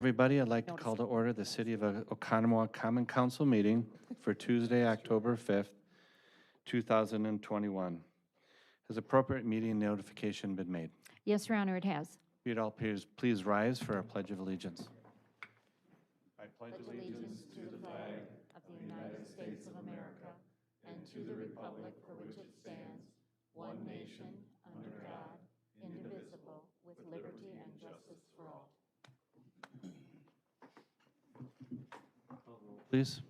Everybody, I'd like to call to order the City of Oconomowoc Common Council meeting for Tuesday, October 5th, 2021. Has appropriate meeting notification been made? Yes, Your Honor, it has. You'd all please rise for our Pledge of Allegiance. I pledge Allegiance to the flag of the United States of America and to the republic for which it stands, one nation, under God, indivisible, with liberty and justice for all. please.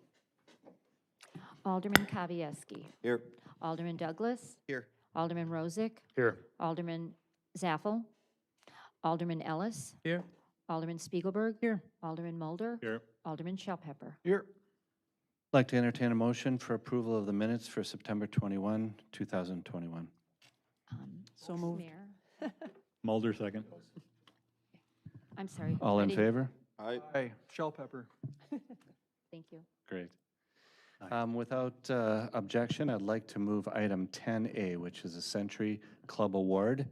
Alderman Kavieski. Here. Alderman Douglas. Here. Alderman Rozak. Here. Alderman Zaffel. Alderman Ellis. Here. Alderman Spiegelberg. Here. Alderman Mulder. Here. Alderman Shellpepper. Here. I'd like to entertain a motion for approval of the minutes for September 21, 2021. So moved. Mayor. Mulder, second. I'm sorry. All I in didn't- favor? Aye. Shell pepper. Thank you. Great. Without objection, I'd like to move item 10A, which is a Century Club Award,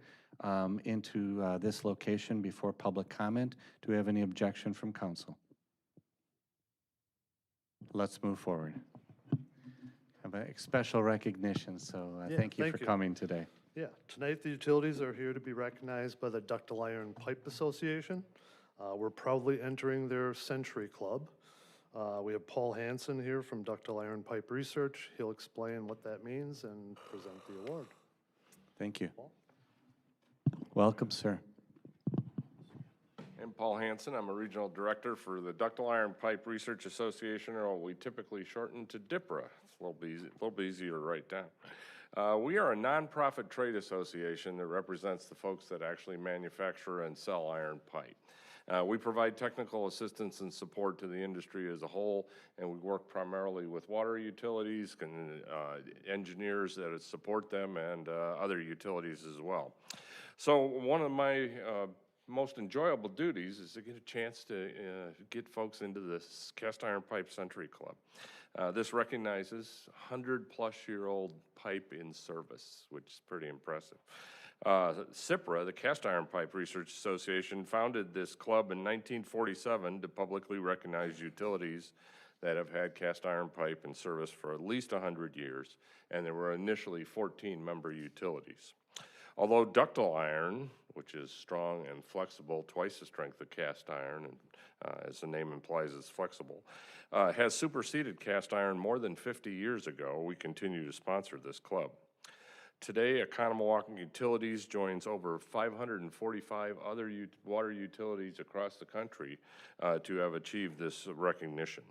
into this location before public comment. Do we have any objection from council? Let's move forward. Have a special recognition, so thank you for coming today. Yeah, tonight the utilities are here to be recognized by the Ductile Iron Pipe Association. We're proudly entering their Century Club. We have Paul Hanson here from Ductile Iron Pipe Research. He'll explain what that means and present the award. Thank you. Paul? Welcome, sir. I'm Paul Hanson. I'm a regional director for the Ductile Iron Pipe Research Association, or we typically shorten to DIPRA. It's a little bit easier to write down. We are a nonprofit trade association that represents the folks that actually manufacture and sell iron pipe. We provide technical assistance and support to the industry as a whole, and we work primarily with water utilities, engineers that support them, and other utilities as well. So one of my most enjoyable duties is to get a chance to get folks into this Cast Iron Pipe Century Club. This recognizes 100-plus-year-old pipe in service, which is pretty impressive. CIPRA, the Cast Iron Pipe Research Association, founded this club in 1947 to publicly recognize utilities that have had cast iron pipe in service for at least 100 years, and there were initially 14 member utilities. Although ductile iron, which is strong and flexible, twice the strength of cast iron, and as the name implies, it's flexible, has superseded cast iron more than 50 years ago, we continue to sponsor this club. Today, Oconomowoc Utilities joins over 545 other water utilities across the country to have achieved this recognition.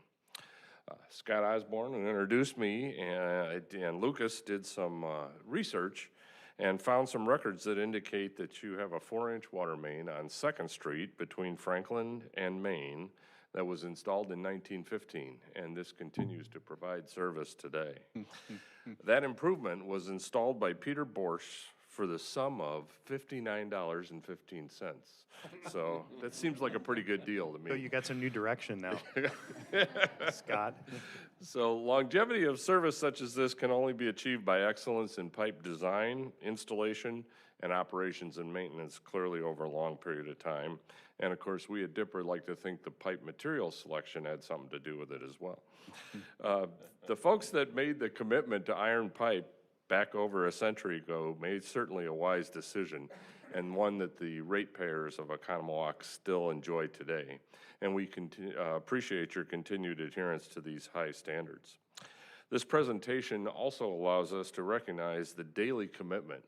Scott Osborne, who introduced me, and Lucas did some research and found some records that indicate that you have a 4-inch water main on 2nd Street between Franklin and Main that was installed in 1915, and this continues to provide service today. That improvement was installed by Peter Borsch for the sum of $59.15. So that seems like a pretty good deal to me. So you got some new direction now, Scott. So longevity of service such as this can only be achieved by excellence in pipe design, installation, and operations and maintenance, clearly over a long period of time. And of course, we at DIPRA like to think the pipe material selection had something to do with it as well. The folks that made the commitment to iron pipe back over a century ago made certainly a wise decision, and one that the ratepayers of Oconomowoc still enjoy today. And we appreciate your continued adherence to these high standards. This presentation also allows us to recognize the daily commitment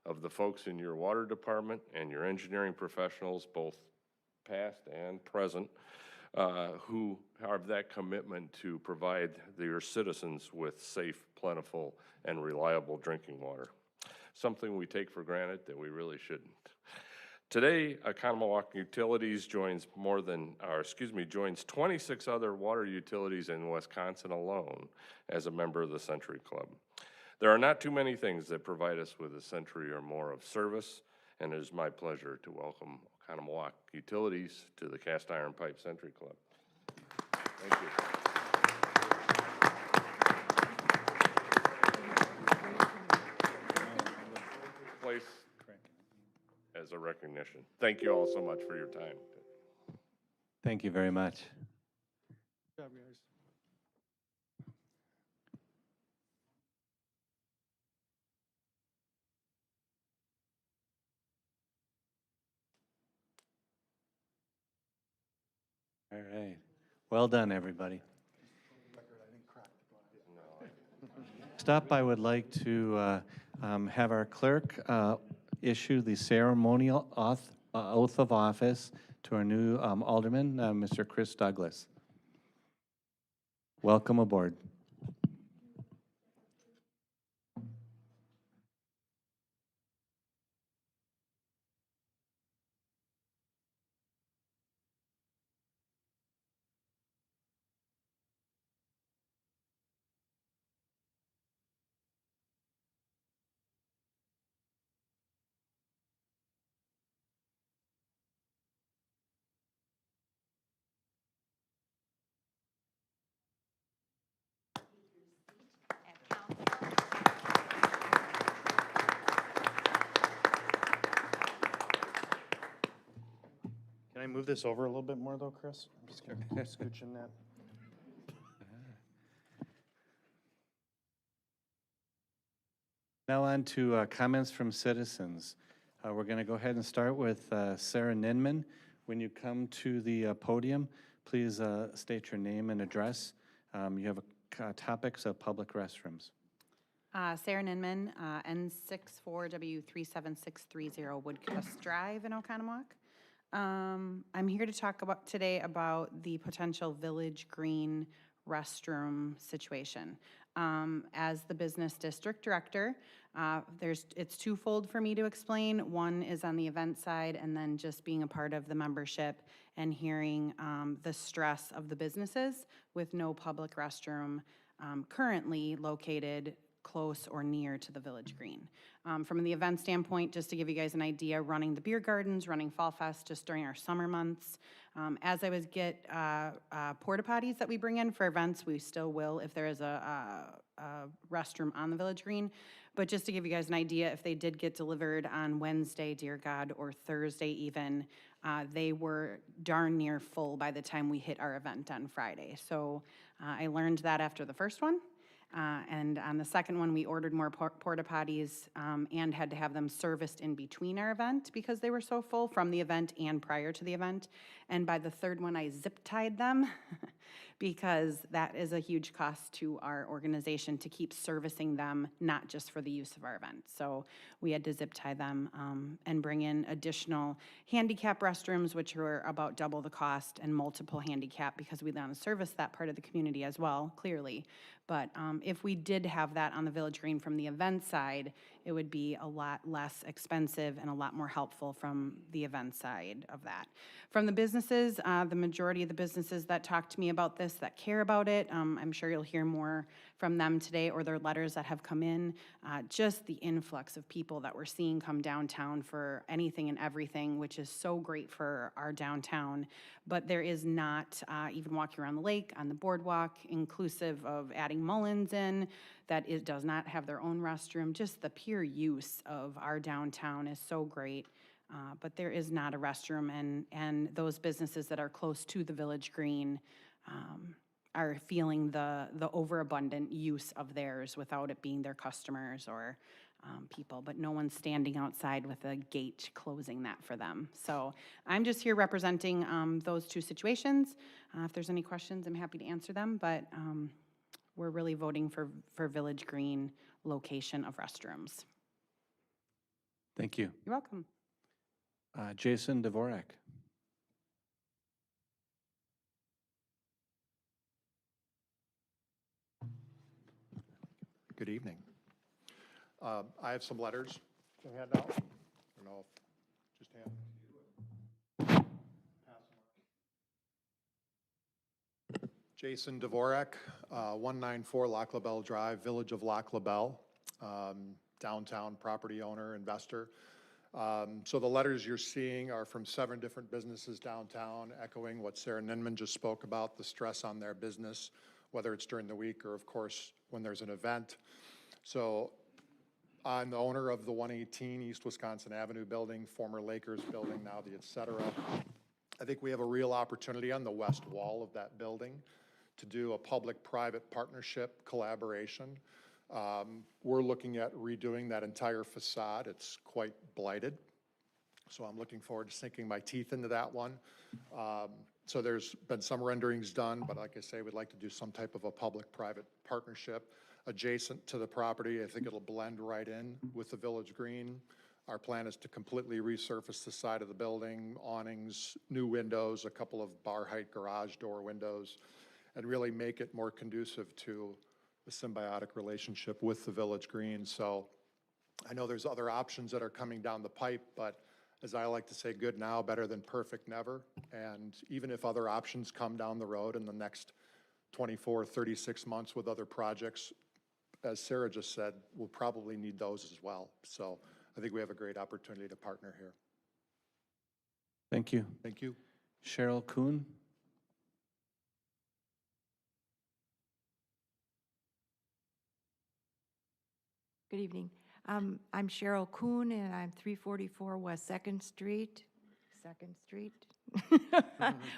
of the folks in your water department and your engineering professionals, both past and present, who have that commitment to provide their citizens with safe, plentiful, and reliable drinking water. Something we take for granted that we really shouldn't. Today, Oconomowoc Utilities joins 26 other water utilities in Wisconsin alone as a member of the Century Club. There are not too many things that provide us with a century or more of service, and it is my pleasure to welcome Oconomowoc Utilities to the Cast Iron Pipe Century Club. Thank you. Place as a recognition. Thank you all so much for your time. Thank you very much. Good job, guys. All right. Well done, everybody. Next up, I would like to have our clerk issue the ceremonial oath of office to our new alderman, Mr. Chris Douglas. Welcome aboard. Can I move this over a little bit more though, Chris? I'm just gonna keep scooching that. Now on to comments from citizens. We're going to go ahead and start with Sarah Ninman. When you come to the podium, please state your name and address. You have topics of public restrooms. Sarah Ninman, N64W37630 Woodcrest Drive in Oconomowoc. I'm here to talk today about the potential Village Green restroom situation. As the business district director, it's twofold for me to explain. One is on the event side, and then just being a part of the membership and hearing the stress of the businesses with no public restroom currently located close or near to the Village Green. From the event standpoint, just to give you guys an idea, running the beer gardens, running Fall Fest just during our summer months. As I was get porta potties that we bring in for events, we still will if there is a restroom on the Village Green. But just to give you guys an idea, if they did get delivered on Wednesday, dear God, or Thursday even, they were darn near full by the time we hit our event on Friday. So I learned that after the first one. And on the second one, we ordered more porta potties and had to have them serviced in between our event because they were so full from the event and prior to the event. And by the third one, I zip tied them because that is a huge cost to our organization to keep servicing them, not just for the use of our event. So we had to zip tie them and bring in additional handicap restrooms, which were about double the cost, and multiple handicap because we want to service that part of the community as well, clearly. But if we did have that on the Village Green from the event side, it would be a lot less expensive and a lot more helpful from the event side of that. From the businesses, the majority of the businesses that talk to me about this, that care about it, I'm sure you'll hear more from them today or their letters that have come in. Just the influx of people that we're seeing come downtown for anything and everything, which is so great for our downtown. But there is not, even walking around the lake, on the boardwalk, inclusive of adding Mullins in, that it does not have their own restroom. Just the pure use of our downtown is so great. But there is not a restroom, and those businesses that are close to the Village Green are feeling the overabundant use of theirs without it being their customers or people, but no one's standing outside with a gate closing that for them. So I'm just here representing those two situations. If there's any questions, I'm happy to answer them, but we're really voting for Village Green location of restrooms. Thank you. You're welcome. Jason Dvorak. Good evening. I have some letters to hand out. I don't know if just hand. Jason Dvorak, 194 Lac La Belle Drive, Village of Lac La Belle, downtown property owner, investor. So the letters you're seeing are from 7 different businesses downtown, echoing what Sarah Ninman just spoke about, the stress on their business, whether it's during the week or, of course, when there's an event. So I'm the owner of the 118 East Wisconsin Avenue building, former Lakers building, now the et cetera. I think we have a real opportunity on the west wall of that building to do a public-private partnership collaboration. We're looking at redoing that entire facade. It's quite blighted. So I'm looking forward to sinking my teeth into that one. So there's been some renderings done, but like I say, we'd like to do some type of a public-private partnership adjacent to the property. I think it'll blend right in with the Village Green. Our plan is to completely resurface the side of the building, awnings, new windows, a couple of bar height garage door windows, and really make it more conducive to the symbiotic relationship with the Village Green. So I know there's other options that are coming down the pipe, but as I like to say, good now, better than perfect never. And even if other options come down the road in the next 24, 36 months with other projects, as Sarah just said, we'll probably need those as well. So I think we have a great opportunity to partner here. Thank you. Thank you. Cheryl Kuhn? Good evening. I'm Cheryl Kuhn, and I'm 344 West Second Street,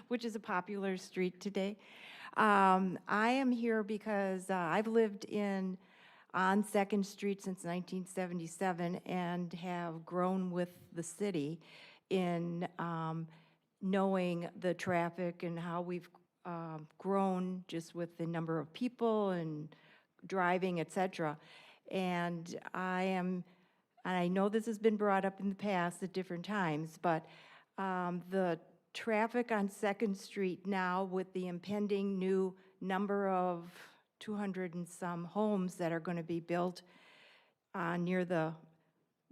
which is a popular street today. I am here because I've lived on Second Street since 1977 and have grown with the city in knowing the traffic and how we've grown just with the number of people and driving, et cetera. And I know this has been brought up in the past at different times, but the traffic on Second Street now with the impending new number of 200 and some homes that are going to be built near the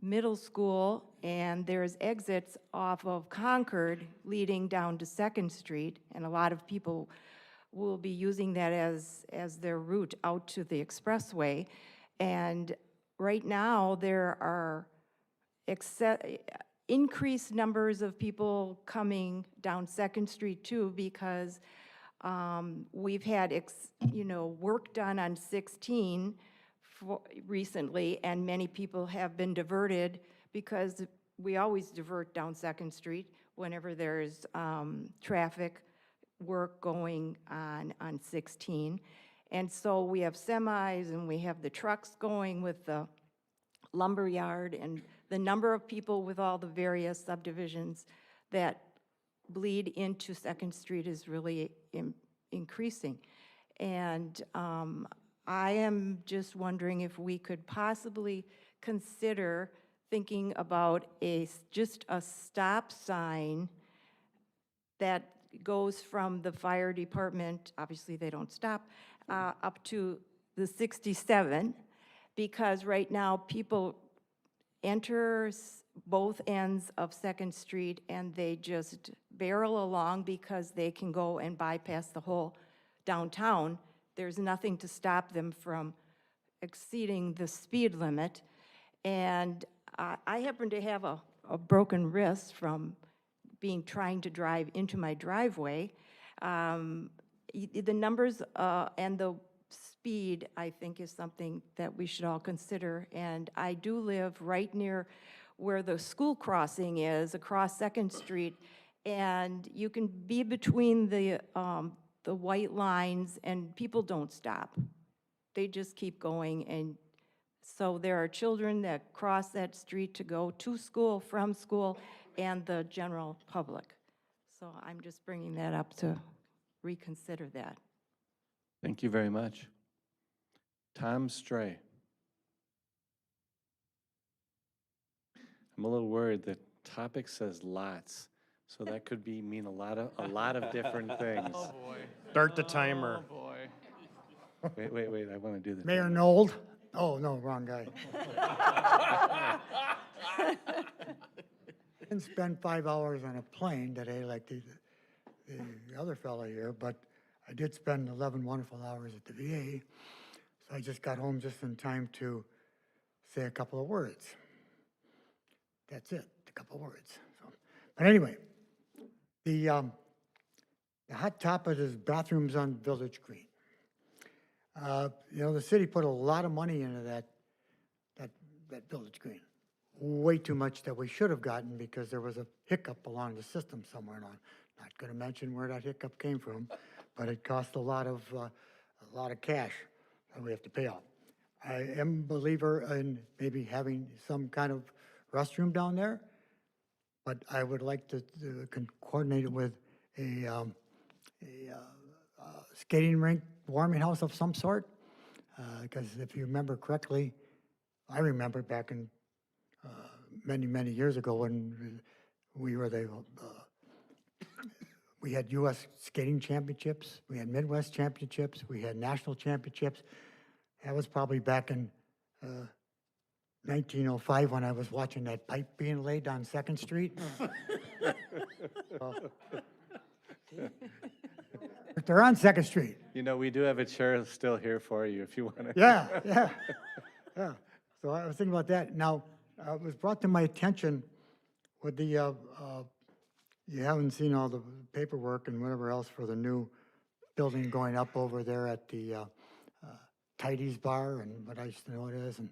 middle school, and there's exits off of Concord leading down to Second Street, and a lot of people will be using that as their route out to the expressway. And right now, there are increased numbers of people coming down Second Street too, because we've had work done on 16 recently, and many people have been diverted because we always divert down Second Street whenever there's traffic work going on 16. And so we have semis and we have the trucks going with the lumber yard, and the number of people with all the various subdivisions that bleed into Second Street is really increasing. And I am just wondering if we could possibly consider thinking about just a stop sign that goes from the fire department, obviously they don't stop, up to the 67, because right now people enter both ends of Second Street and they just barrel along because they can go and bypass the whole downtown. There's nothing to stop them from exceeding the speed limit. And I happen to have a broken wrist from trying to drive into my driveway. The numbers and the speed, I think, is something that we should all consider. And I do live right near where the school crossing is, across Second Street, and you can be between the white lines, and people don't stop. They just keep going, and so there are children that cross that street to go to school, from school, and the general public. So I'm just bringing that up to reconsider that. Thank you very much. Tom Stray. I'm a little worried. The topic says lots, so that could mean a lot of different things. Oh, boy. Start the timer. Oh, boy. Wait, I want to do this. Mayor Nold? Oh, no, wrong guy. Didn't spend 5 hours on a plane today like the other fellow here, but I did spend 11 wonderful hours at the VA. So I just got home just in time to say a couple of words. That's it, a couple of words. So, but anyway, the hot topic is bathrooms on Village Green. The city put a lot of money into that Village Green. Way too much that we should have gotten because there was a hiccup along the system somewhere Not gonna mention where that hiccup came from, but it cost a lot of cash that we have to pay off. I am a believer in maybe having some kind of restroom down there, but I would like to coordinate it with a skating rink, warming house of some sort. Because if you remember correctly, I remember back in many, many years ago when we were we had U.S. skating championships, we had Midwest championships, we had national championships. That was probably back in 1905 when I was watching that pipe being laid on Second Street. But they're on Second Street. You know, we do have a chair still here for you if you want to. Yeah. Yeah. So I was thinking about that. Now, it was brought to my attention with the, you haven't seen all the paperwork and whatever else for the new building going up over there at the Tidy's Bar and what I used to know it is, and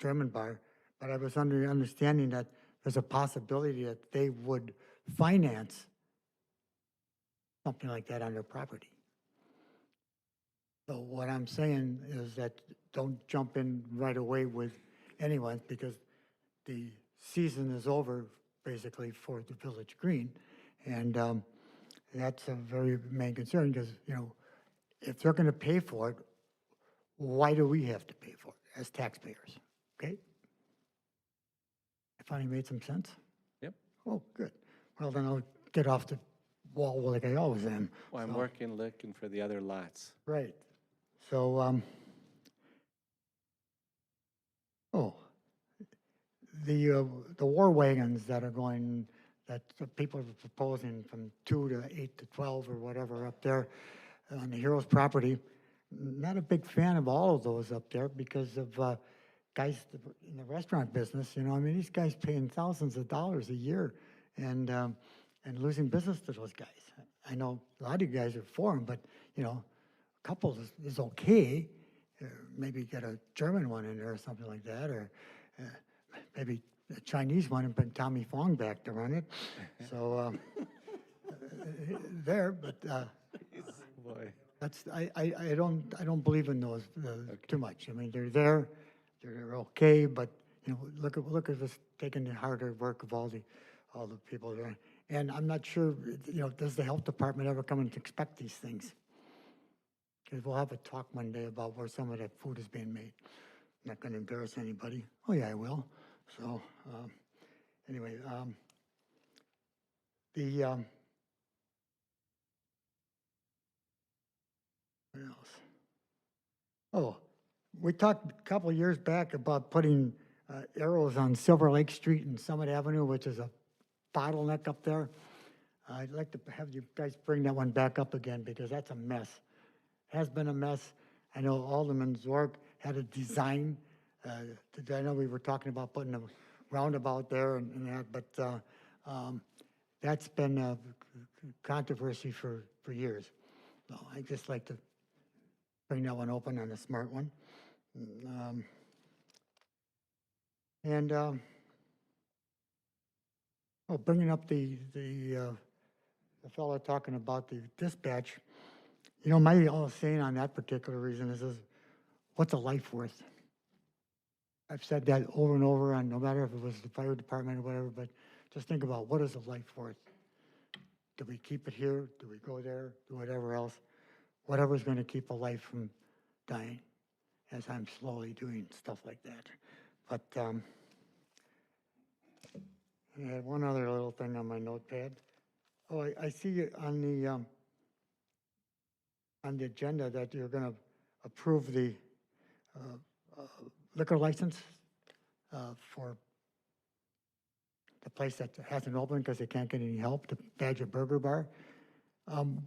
German Bar. But I was under the understanding that there's a possibility that they would finance something like that on their property. So what I'm saying is that don't jump in right away with anyone, because the season is over basically for the Village Green. And that's a very main concern, because, you know, if they're going to pay for it, why do we have to pay for it as taxpayers? Okay? I finally made some sense? Yep. Oh, good. Well, then I'll get off the wall like I always am. Well, I'm So- looking for the other lots. Right. So, the war wagons that are going, that the people are proposing from 2 to 8 to 12 or whatever up there on the Heroes property, not a big fan of all of those up there because of guys in the restaurant business. You know, I mean, these guys paying thousands of dollars a year and losing business to those guys. I know a lot of you guys are for them, but, you know, a couple is okay. Maybe get a German one in there or something like that, or maybe a Chinese one and bring Tommy Fong back to run it. So there, but Boy. that's I don't believe in those too much. I mean, they're there, they're okay, but you know, look at this taking the harder work of all the people there. And I'm not sure, you know, does the health department ever come and inspect these things? Because we'll have a talk one day about where some of that food is being made. I'm not going to embarrass anybody. Oh, yeah, I will. So, anyway, what else? Oh, we talked a couple of years back about putting arrows on Silver Lake Street and Summit Avenue, which is a bottleneck up there. I'd like to have you guys bring that one back up again because that's a mess. Has been a mess. I know Alderman Zorg had a design. I know we were talking about putting a roundabout there and that, but that's been a controversy for years. So I'd just like to bring that one open on a smart one. Bringing up the fellow talking about the dispatch, you know, my saying on that particular reason is what's a life worth? I've said that over and over, and no matter if it was the fire department or whatever, but just think about what is a life worth? Do we keep it here? Do we go there? Do whatever else? Whatever's going to keep a life from dying, as I'm slowly doing stuff like that. But I had one other little thing on my notepad. Oh, I see on the agenda that you're going to approve the liquor license for the place that hasn't opened because they can't get any help, the Badger Burger Bar.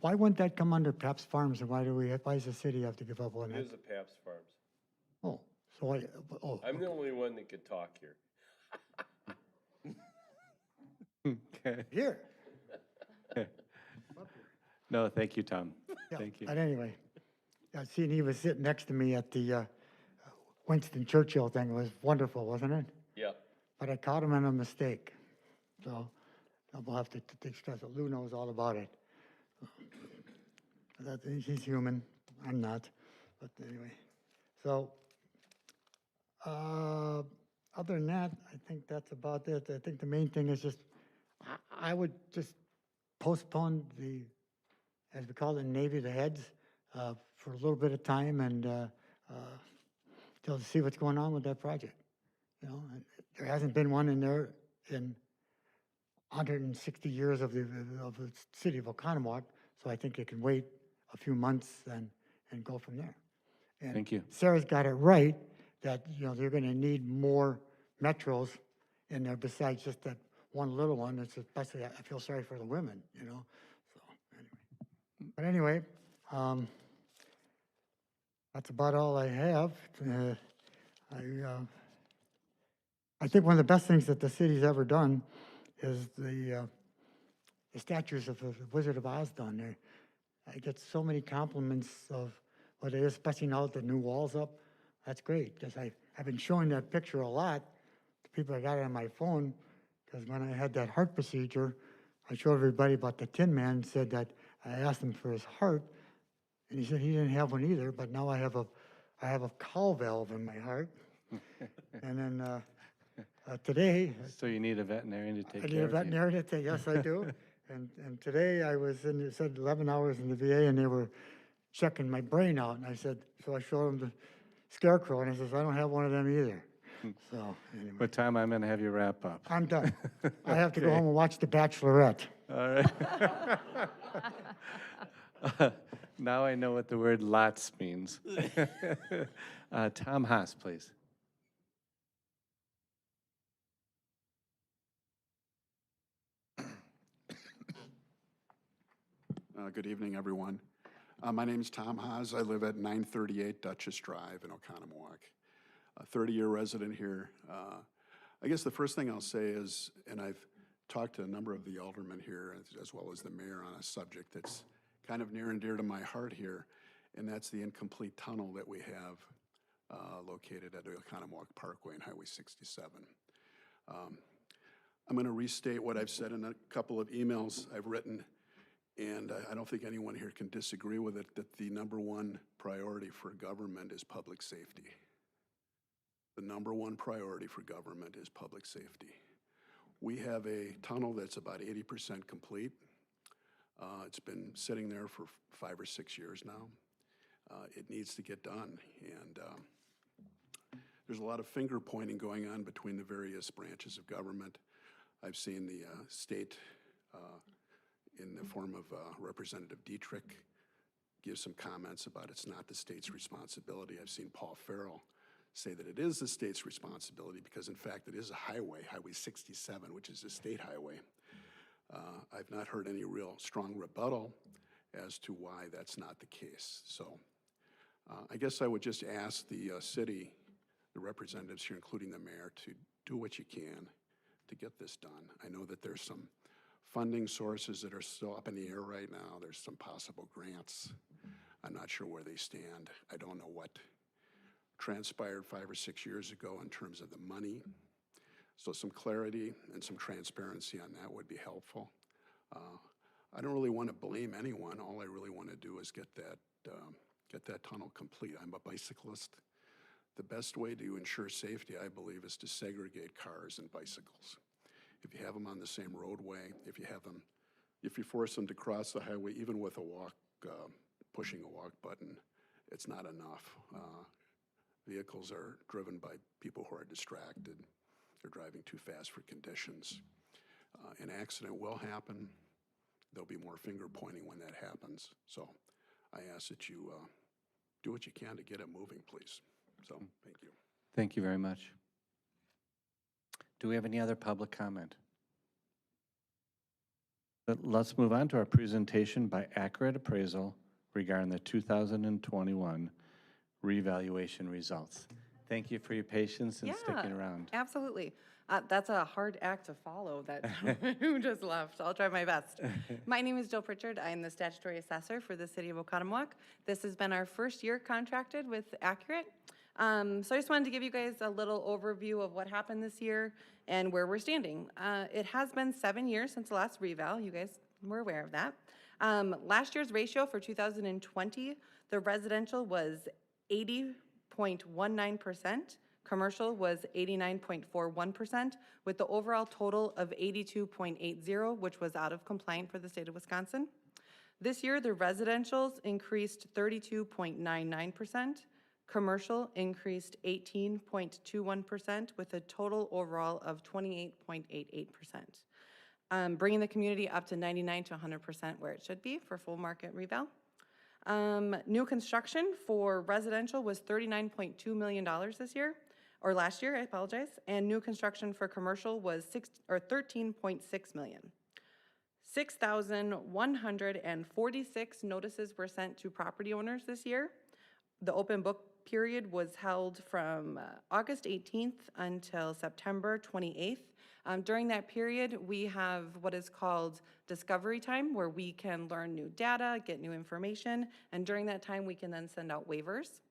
Why wouldn't that come under Pabst Farms, and why does the city have to give up on It that? is a Pabst Farms. Oh, so I'm the only one that could talk here. Okay. here. No, thank you, Tom. Yeah, Thank you. But anyway, I seen he was sitting next to me at the Winston Churchill thing. It was wonderful, wasn't it? Yeah. But I caught him on a mistake. So we'll have to discuss it. Lou knows all about it. He's human, I'm not, but anyway. So, other than that, I think that's about it. I think the main thing is just, I would just postpone the, as we call it in Navy, the heads, for a little bit of time and, till to see what's going on with that project. You know, and there hasn't been one in there in 160 years of the city of Oconomowoc, so I think it can wait a few months and go from there. And Thank you. Sarah's got it right, that, you know, they're gonna need more metros in there besides just that one little one. It's especially, I feel sorry for the women, you know, so, anyway. But anyway, that's about all I have. I think one of the best things that the city's ever done is the statues of the Wizard of Oz down there. I get so many compliments of what it is, especially now that the new wall's up. That's great, because I've been showing that picture a lot to people. I got it on my phone, because when I had that heart procedure, I showed everybody about the Tin Man, said that I asked him for his heart, and he said he didn't have one either, but now I have a cow valve in my heart. And then today, So you need a veterinarian to take care I of need you? a veterinarian to say, yes, I do. And today I was in, it said 11 hours in the VA, and they were checking my brain out. And I said, so I showed them the scarecrow, and I says, I don't have one of them either. So anyway, But Tom, I'm going to have you wrap up. I'm done. I have to go Okay. home and watch The Bachelorette. All right. Now I know what the word lots means. Tom Haas, please. Good evening, everyone. My name is Tom Haas. I live at 938 Duchess Drive in Oconomowoc. A 30-year resident here. I guess the first thing I'll say is, and I've talked to a number of the aldermen here as well as the mayor on a subject that's kind of near and dear to my heart here, and that's the incomplete tunnel that we have located at Oconomowoc Parkway and Highway 67. I'm going to restate what I've said in a couple of emails I've written. And I don't think anyone here can disagree with it, that the number one priority for government is public safety. The number one priority for government is public safety. We have a tunnel that's about 80% complete. It's been sitting there for 5 or 6 years now. It needs to get done. And there's a lot of finger pointing going on between the various branches of government. I've seen the state in the form of Representative Dietrich give some comments about it's not the state's responsibility. I've seen Paul Farrell say that it is the state's responsibility because, in fact, it is a highway, Highway 67, which is a state highway. I've not heard any real strong rebuttal as to why that's not the case. So I guess I would just ask the city, the representatives here, including the mayor, to do what you can to get this done. I know that there's some funding sources that are still up in the air right now. There's some possible grants. I'm not sure where they stand. I don't know what transpired 5 or 6 years ago in terms of the money. So some clarity and some transparency on that would be helpful. I don't really want to blame anyone. All I really want to do is get that tunnel complete. I'm a bicyclist. The best way to ensure safety, I believe, is to segregate cars and bicycles. If you have them on the same roadway, if you force them to cross the highway, even with a walk, pushing a walk button, it's not enough. Vehicles are driven by people who are distracted. They're driving too fast for conditions. An accident will happen. There'll be more finger pointing when that happens. So I ask that you do what you can to get it moving, please. So thank you. Thank you very much. Do we have any other public comment? Let's move on to our presentation by Accurate Appraisal regarding the 2021 revaluation results. Thank you for your patience and sticking around. Absolutely. That's a hard act to follow that who just left. I'll try my best. My name is Jill Pritchard. I'm the statutory assessor for the city of Oconomowoc. This has been our first year contracted with Accurate. So I just wanted to give you guys a little overview of what happened this year and where we're standing. It has been 7 years since the last reval. You guys were aware of that. Last year's ratio for 2020, the residential was 80.19%. Commercial was 89.41%, with the overall total of 82.80, which was out of compliant for the state of Wisconsin. This year, the residentials increased 32.99%. Commercial increased 18.21%, with a total overall of 28.88%, bringing the community up to 99 to 100% where it should be for full market reval. New construction for residential was $39.2 million this year, or last year, I apologize, and new construction for commercial was 13.6 million. 6,146 notices were sent to property owners this year. The open book period was held from August 18th until September 28th. During that period, we have what is called discovery time, where we can learn new data, get new information, and during that time, we can then send out waivers.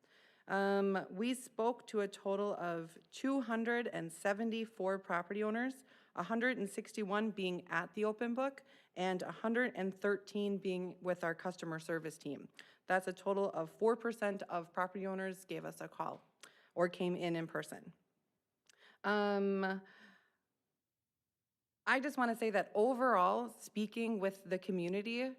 We spoke to a total of 274 property owners, 161 being at the open book, and 113 being with our customer service team. That's a total of 4% of property owners gave us a call or came in person. I just want to say that overall, speaking with the community,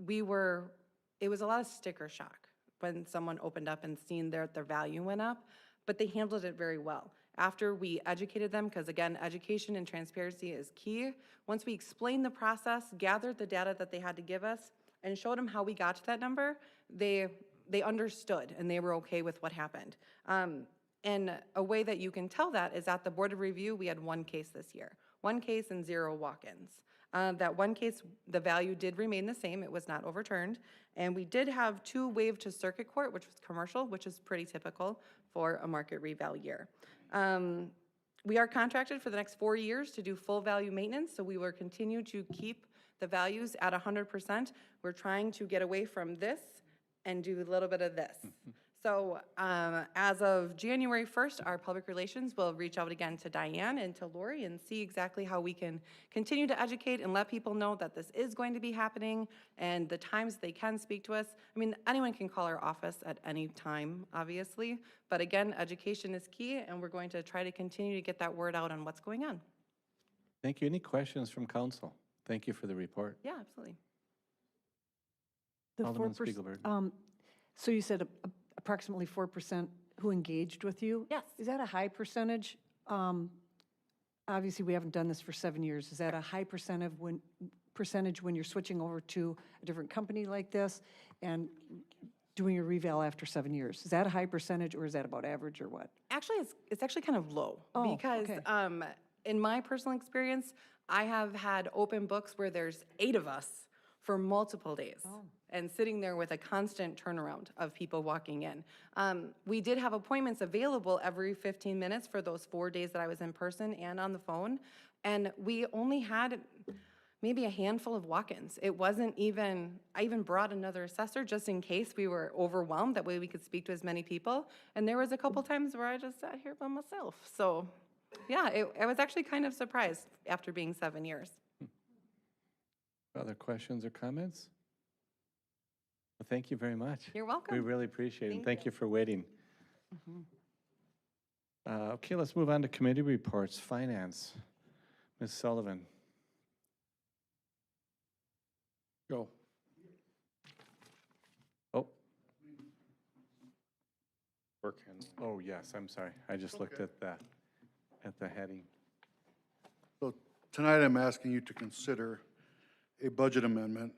it was a lot of sticker shock when someone opened up and seen their value went up, but they handled it very well. After we educated them, because again, education and transparency is key, once we explained the process, gathered the data that they had to give us, and showed them how we got to that number, they understood and they were okay with what happened. And a way that you can tell that is at the Board of Review, we had one case this year. One case and 0 walk-ins. That one case, the value did remain the same. It was not overturned. And we did have 2 waived to circuit court, which was commercial, which is pretty typical for a market reval year. We are contracted for the next 4 years to do full value maintenance, so we will continue to keep the values at 100%. We're trying to get away from this and do a little bit of this. So as of January 1st, our public relations will reach out again to Diane and to Lori and see exactly how we can continue to educate and let people know that this is going to be happening and the times they can speak to us. I mean, anyone can call our office at any time, obviously, but again, education is key, and we're going to try to continue to get that word out on what's going on. Thank you. Any questions from council? Thank you for the report. Yeah, absolutely. The Alderman 4%, Spiegelberg. so you said approximately 4% who engaged with you? Yes. Is that a high percentage? Obviously, we haven't done this for 7 years. Is that a high percentage when you're switching over to a different company like this and doing a reval after 7 years? Is that a high percentage, or is that about average, or what? Actually, it's actually kind of low because okay. In my personal experience, I have had open books where there's 8 of us for multiple days and sitting there with a constant turnaround of people walking in. We did have appointments available every 15 minutes for those 4 days that I was in person and on the phone, and we only had maybe a handful of walk-ins. It wasn't even, I even brought another assessor just in case we were overwhelmed, that way we could speak to as many people, and there was a couple times where I just sat here by myself. So yeah, I was actually kind of surprised after being 7 years. Other questions or comments? Well, thank you very much. You're welcome. We really appreciate it. And Thank thank you for waiting. Okay, let's move on to committee reports. Finance. Ms. Sullivan. Go. Oh. Oh, yes, I'm sorry. I just looked at the heading. So tonight I'm asking you to consider a budget amendment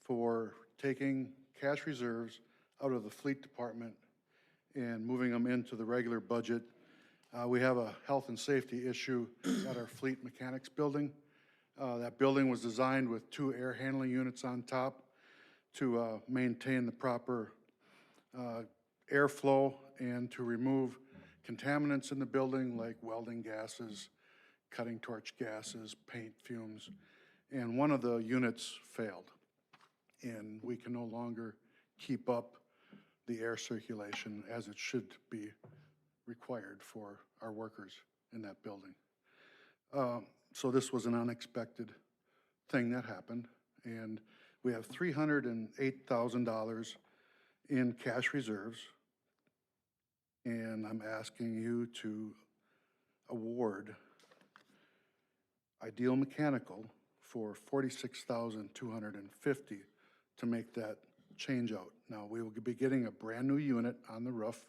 for taking cash reserves out of the fleet department and moving them into the regular budget. We have a health and safety issue at our fleet mechanics building. That building was designed with 2 air handling units on top to maintain the proper airflow and to remove contaminants in the building like welding gases, cutting torch gases, paint fumes. And one of the units failed, and we can no longer keep up the air circulation as it should be required for our workers in that building. So this was an unexpected thing that happened, and we have $308,000 in cash reserves, and I'm asking you to award Ideal Mechanical for $46,250 to make that change out. Now, we will be getting a brand-new unit on the roof.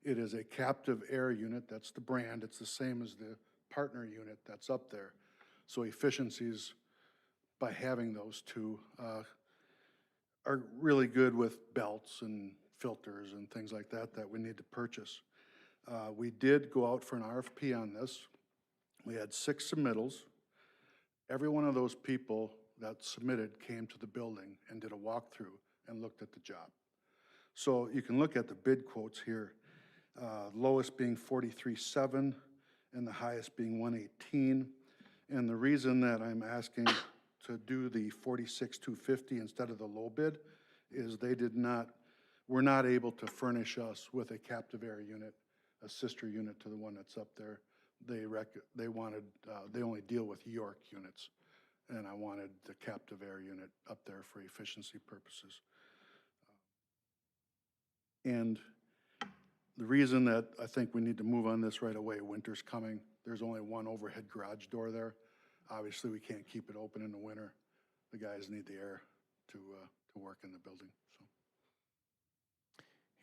It is a captive air unit, that's the brand, it's the same as the partner unit that's up there. So efficiencies by having those two are really good with belts and filters and things like that that we need to purchase. We did go out for an RFP on this. We had 6 submittals. Every one of those people that submitted came to the building and did a walkthrough and looked at the job. So you can look at the bid quotes here, lowest being 43.7 and the highest being 118. And the reason that I'm asking to do the 46,250 instead of the low bid is were not able to furnish us with a captive air unit, a sister unit to the one that's up there. They only deal with York units, and I wanted the captive air unit up there for efficiency purposes. And the reason that I think we need to move on this right away, winter's coming, there's only one overhead garage door there. Obviously, we can't keep it open in the winter. The guys need the air to work in the building, so.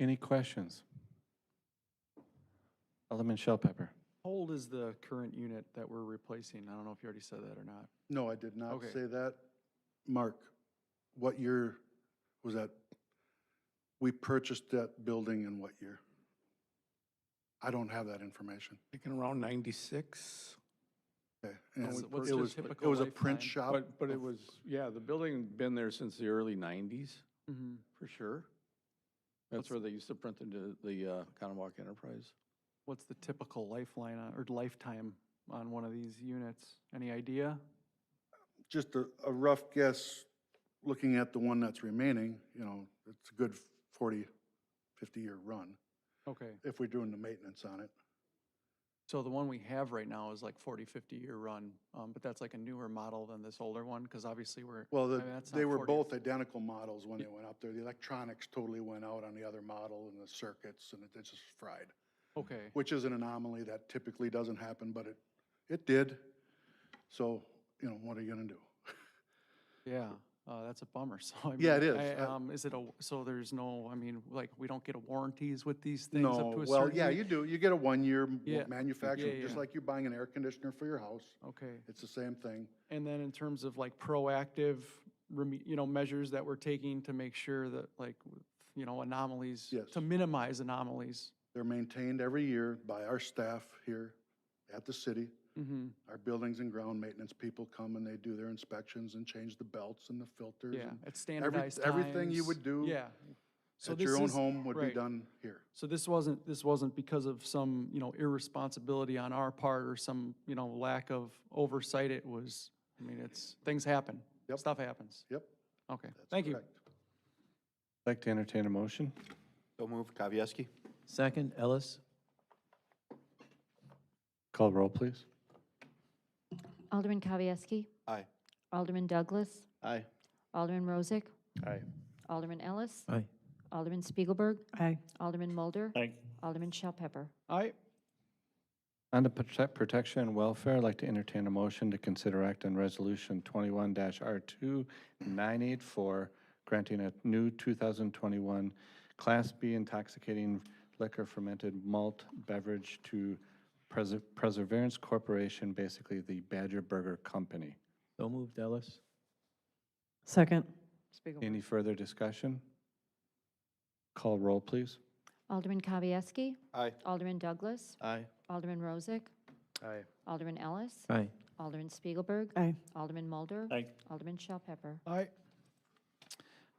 Any questions? Alderman Shellpepper. How old is the current unit that we're replacing? I don't know if you already said that or not. No, I did not Okay. say that. Mark, what year was that? We purchased that building in what year? I don't have that information. Thinking around 96. Okay. And What's it the was, typical it was a print lifetime? shop. But it was, yeah, the building been there since the early 90s, Mm-hmm. for sure. That's where they used to print the Connewauk Enterprise. What's the typical or lifetime on one of these units? Any idea? Just a rough guess, looking at the one that's remaining, it's a good 40, 50-year run Okay, if we're doing the maintenance on it. so the one we have right now is like 40, 50-year run, but that's like a newer model than this older one, because obviously Well, that's they not were 40. both identical models when they went up there. The electronics totally went out on the other model and the circuits, and it just fried. Okay, Which is an anomaly that typically doesn't happen, but it did. So, what are you gonna do? yeah, that's a bummer, so. I Yeah, it mean, is. So there's no, like, we don't get warranties with these things up No, to a well, certain yeah, age? you do. You get a 1-year Yeah. manufacturer, Yeah, just yeah. like you're buying an air conditioner for your house. Okay. It's the same thing. And then in terms of like proactive, measures that we're taking to make sure that anomalies, Yes. to minimize anomalies. They're maintained every year by our staff here at the city. Mm-hmm. Our buildings and ground maintenance people come and they do their inspections and change the belts and the filters. Yeah, and it's standardized everything you times. would do Yeah. So at this your own is- home would be right. done here. So this wasn't because of some, irresponsibility on our part or some, lack of oversight. It was, things happen. Yep. Stuff happens. Yep. Okay, That's thank you. correct. I'd like to entertain a motion. So moved, Kavieski. Second, Ellis. Call roll, please. Alderman Kavieski. Aye. Alderman Douglas. Aye. Alderman Rozak. Aye. Alderman Ellis. Aye. Alderman Spiegelberg. Aye. Alderman Mulder. Aye. Alderman Shellpepper. Aye. On to protection and welfare, I'd like to entertain a motion to consider act on resolution 21-R2984, granting a new 2021 Class B intoxicating liquor fermented malt beverage to Perseverance Corporation, basically the Badger Burger Company. So moved, Ellis. Second. Spiegelberg. Any further discussion? Call roll, please. Alderman Kavieski. Aye. Alderman Douglas. Aye. Alderman Rozak. Aye. Alderman Ellis. Aye. Alderman Spiegelberg. Aye. Alderman Mulder. Aye. Alderman Shellpepper. Aye.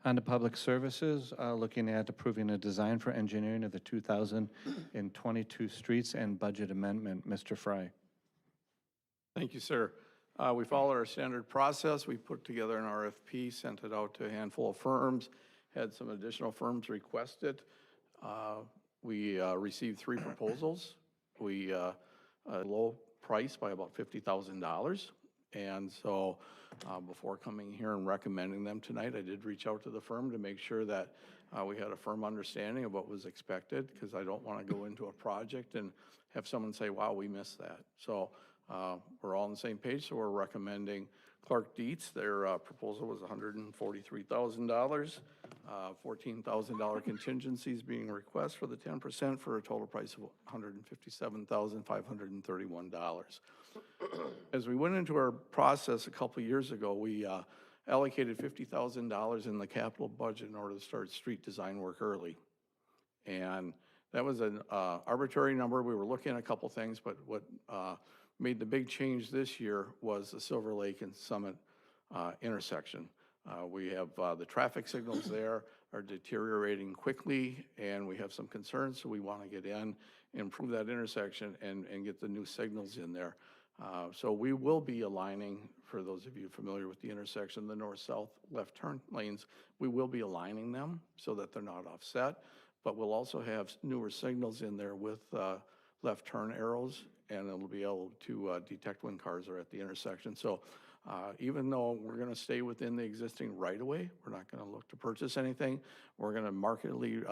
On to public services, looking at approving a design for engineering of the 2022 streets and budget amendment. Mr. Fry. Thank you, sir. We followed our standard process. We put together an RFP, sent it out to a handful of firms. had some additional firms request it. We received 3 proposals. We low price by about $50,000. And so before coming here and recommending them tonight, I did reach out to the firm to make sure that we had a firm understanding of what was expected, because I don't want to go into a project and have someone say, wow, we missed that. So we're all on the same page, so we're recommending Clark Dietz. Their proposal was $143,000. $14,000 contingencies being request for the 10% for a total price of $157,531. As we went into our process a couple years ago, we allocated $50,000 in the capital budget in order to start street design work early. And that was an arbitrary number. We were looking at a couple things, but what made the big change this year was the Silver Lake and Summit intersection. We have the traffic signals there are deteriorating quickly, and we have some concerns, so we want to get in, improve that intersection, and get the new signals in there. So we will be aligning, for those of you familiar with the intersection, the north-south left turn lanes, we will be aligning them so that they're not offset, but we'll also have newer signals in there with left turn arrows, and it'll be able to detect when cars are at the intersection. So even though we're going to stay within the existing right-of-way, we're not going to look to purchase anything. We're going to markedly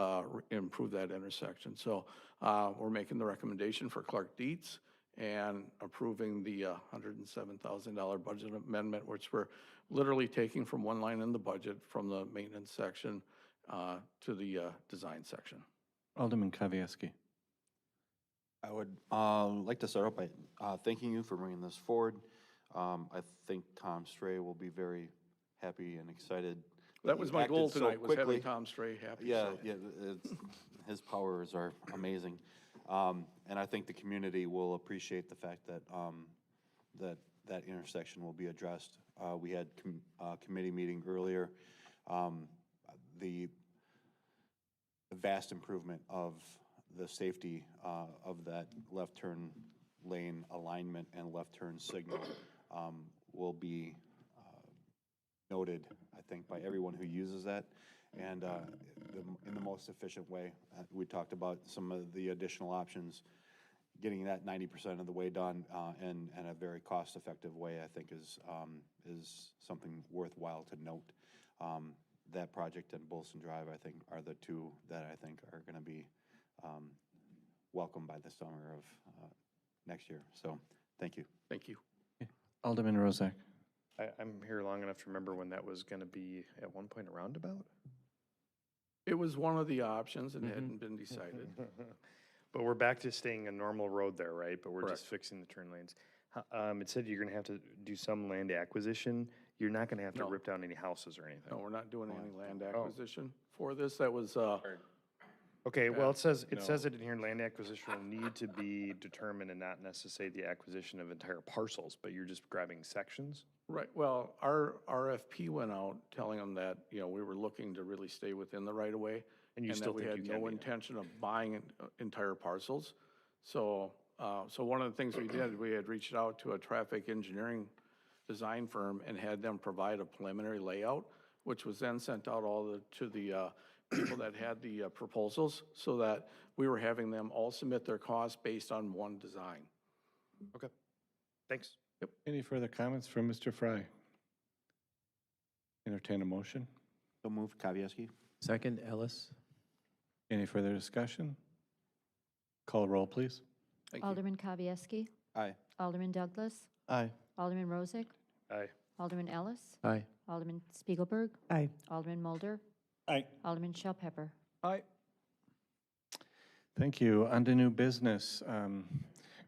improve that intersection. So we're making the recommendation for Clark Dietz and approving the $107,000 budget amendment, which we're literally taking from one line in the budget from the maintenance section to the design section. Alderman Kavieski. I would like to start off by thanking you for bringing this forward. I think Tom Stray will be very happy and excited. That was my goal tonight, was having quickly. Tom Stray happy. Yeah, so. yeah, his powers are amazing. And I think the community will appreciate the fact that that intersection will be addressed. We had a committee meeting earlier. The vast improvement of the safety of that left turn lane alignment and left turn signal will be noted, I think, by everyone who uses that, and in the most efficient way. We talked about some of the additional options. Getting that 90% of the way done in a very cost-effective way, I think, is something worthwhile to note. That project and Bolson Drive, I think, are the two that I think are going to be welcomed by the summer of next year. So, thank you. Thank you. Alderman Rozak. I'm here long enough to remember when that was going to be at one point a roundabout. It was one of the options and it hadn't been decided. But we're back to staying a normal road there, right? But we're Correct. just fixing the turn lanes. It said you're going to have to do some land acquisition. You're not going to have to No. rip down any houses or anything. No, we're not doing any land acquisition for this. That was, Okay, well, it says no. it in here, land acquisition will need to be determined and not necessarily the acquisition of entire parcels, but you're just grabbing sections? right, well, our RFP went out telling them that, you know, we were looking to really stay within the right of way. And you still that we think had you can no be. intention of buying entire parcels. So, so one of the things we did, we had reached out to a traffic engineering design firm and had them provide a preliminary layout, which was then sent out to the people that had the proposals, so that we were having them all submit their costs based on one design. Okay, thanks. Yep. Any further comments from Mr. Fry? Entertain a motion. So moved, Kavieski. Second, Ellis. Any further discussion? Call roll, please. Thank you. Alderman Kavieski. Aye. Alderman Douglas. Aye. Alderman Rozak. Aye. Alderman Ellis. Aye. Alderman Spiegelberg. Aye. Alderman Mulder. Aye. Alderman Shell Pepper. Aye. Thank you. On to new business.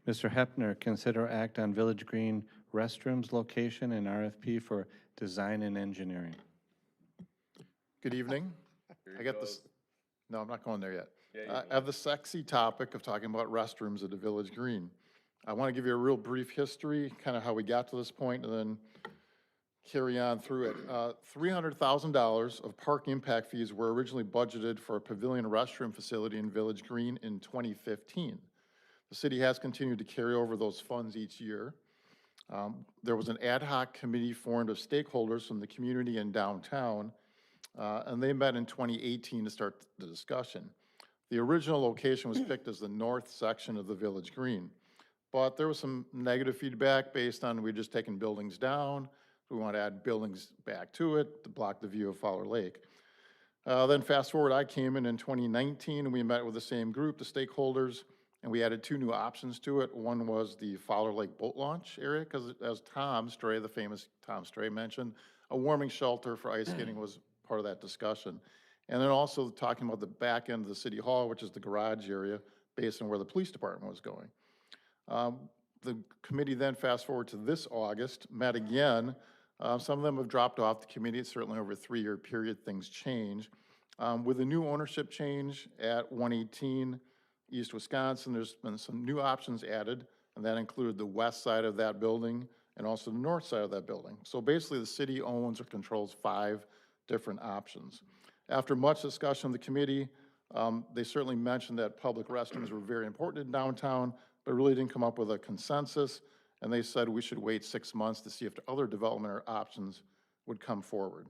Mr. Hepner, consider act on Village Green restrooms location and RFP for design and engineering. Good evening. I got this. No, I'm not going there yet. I have the sexy topic of talking about restrooms at the Village Green. I want to give you a real brief history, kind of how we got to this point, and then carry on through it. $300,000 of park impact fees were originally budgeted for a pavilion restroom facility in Village Green in 2015. The city has continued to carry over those funds each year. There was an ad hoc committee formed of stakeholders from the community and downtown and they met in 2018 to start the discussion. The original location was picked as the north section of the Village Green, but there was some negative feedback based on we just taken buildings down. We want to add buildings back to it to block the view of Fowler Lake. Then fast forward, I came in 2019, and we met with the same group, the stakeholders, and we added 2 new options to it. One was the Fowler Lake boat launch area, because as Tom Stray, the famous Tom Stray mentioned, a warming shelter for ice skating was part of that discussion. And then also talking about the back end of the city hall, which is the garage area, based on where the police department was going. The committee then, fast forward to this August, met again. Some of them have dropped off the committee. It's certainly over a 3-year period, things change. With a new ownership change at 118 East Wisconsin, there's been some new options added, and that included the west side of that building and also the north side of that building. So basically, the city owns or controls 5 different options. After much discussion of the committee, they certainly mentioned that public restrooms were very important in downtown, but really didn't come up with a consensus, and they said we should wait 6 months to see if other development or options would come forward.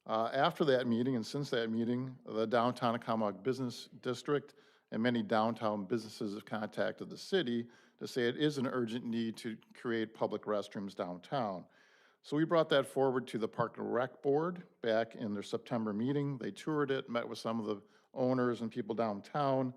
After that meeting, and since that meeting, the downtown Oconomowoc Business District and many downtown businesses have contacted the city to say it is an urgent need to create public restrooms downtown. So we brought that forward to the Park and Rec Board back in their September meeting. They toured it, met with some of the owners and people downtown,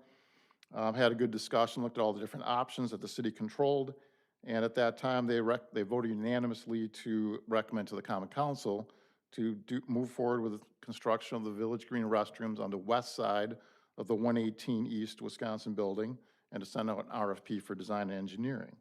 had a good discussion, looked at all the different options that the city controlled, and at that time they voted unanimously to recommend to the Common Council to move forward with the construction of the Village Green restrooms on the west side of the 118 East Wisconsin building and to send out an RFP for design and engineering.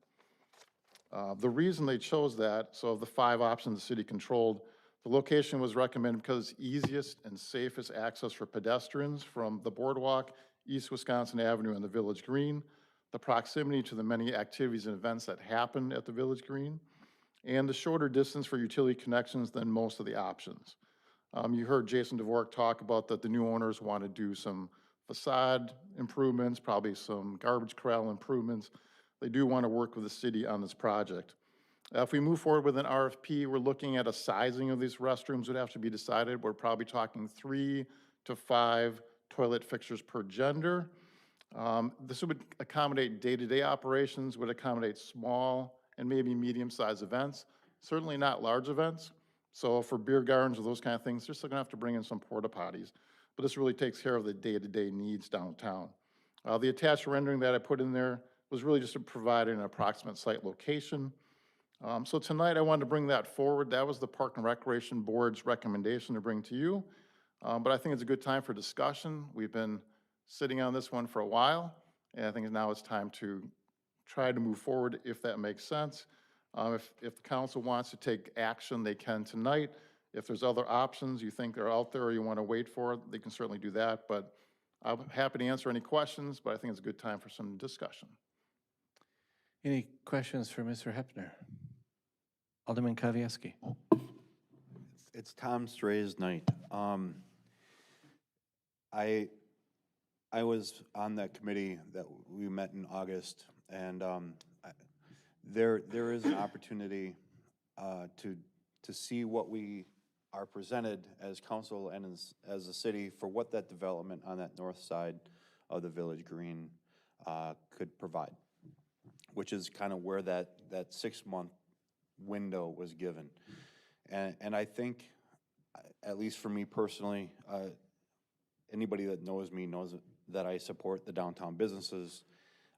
The reason they chose that, so of the 5 options the city controlled, the location was recommended because it's easiest and safest access for pedestrians from the boardwalk, East Wisconsin Avenue, and the Village Green, the proximity to the many activities and events that happen at the Village Green, and the shorter distance for utility connections than most of the options. You heard Jason Dvorak talk about that the new owners want to do some facade improvements, probably some garbage corral improvements. They do want to work with the city on this project. If we move forward with an RFP, we're looking at a sizing of these restrooms would have to be decided. We're probably talking 3 to 5 toilet fixtures per gender. This would accommodate day-to-day operations, would accommodate small and maybe medium-sized events, certainly not large events. So for beer gardens or those kind of things, they're still gonna have to bring in some porta potties, but this really takes care of the day-to-day needs downtown. The attached rendering that I put in there was really just to provide an approximate site location. So tonight I wanted to bring that forward. That was the Park and Recreation Board's recommendation to bring to you. But I think it's a good time for discussion. We've been sitting on this one for a while, and I think now it's time to try to move forward if that makes sense. If the council wants to take action, they can tonight. If there's other options you think are out there or you want to wait for, they can certainly do that. But I'm happy to answer any questions, but I think it's a good time for some discussion. Any questions for Mr. Hepner? Alderman Kavieski. It's Tom Stray's night. I was on that committee that we met in August, and there is an opportunity to see what we are presented as council and as a city for what that development on that north side of the Village Green could provide, which is kind of where that 6-month window was given. And I think, at least for me personally, anybody that knows me knows that I support the downtown businesses.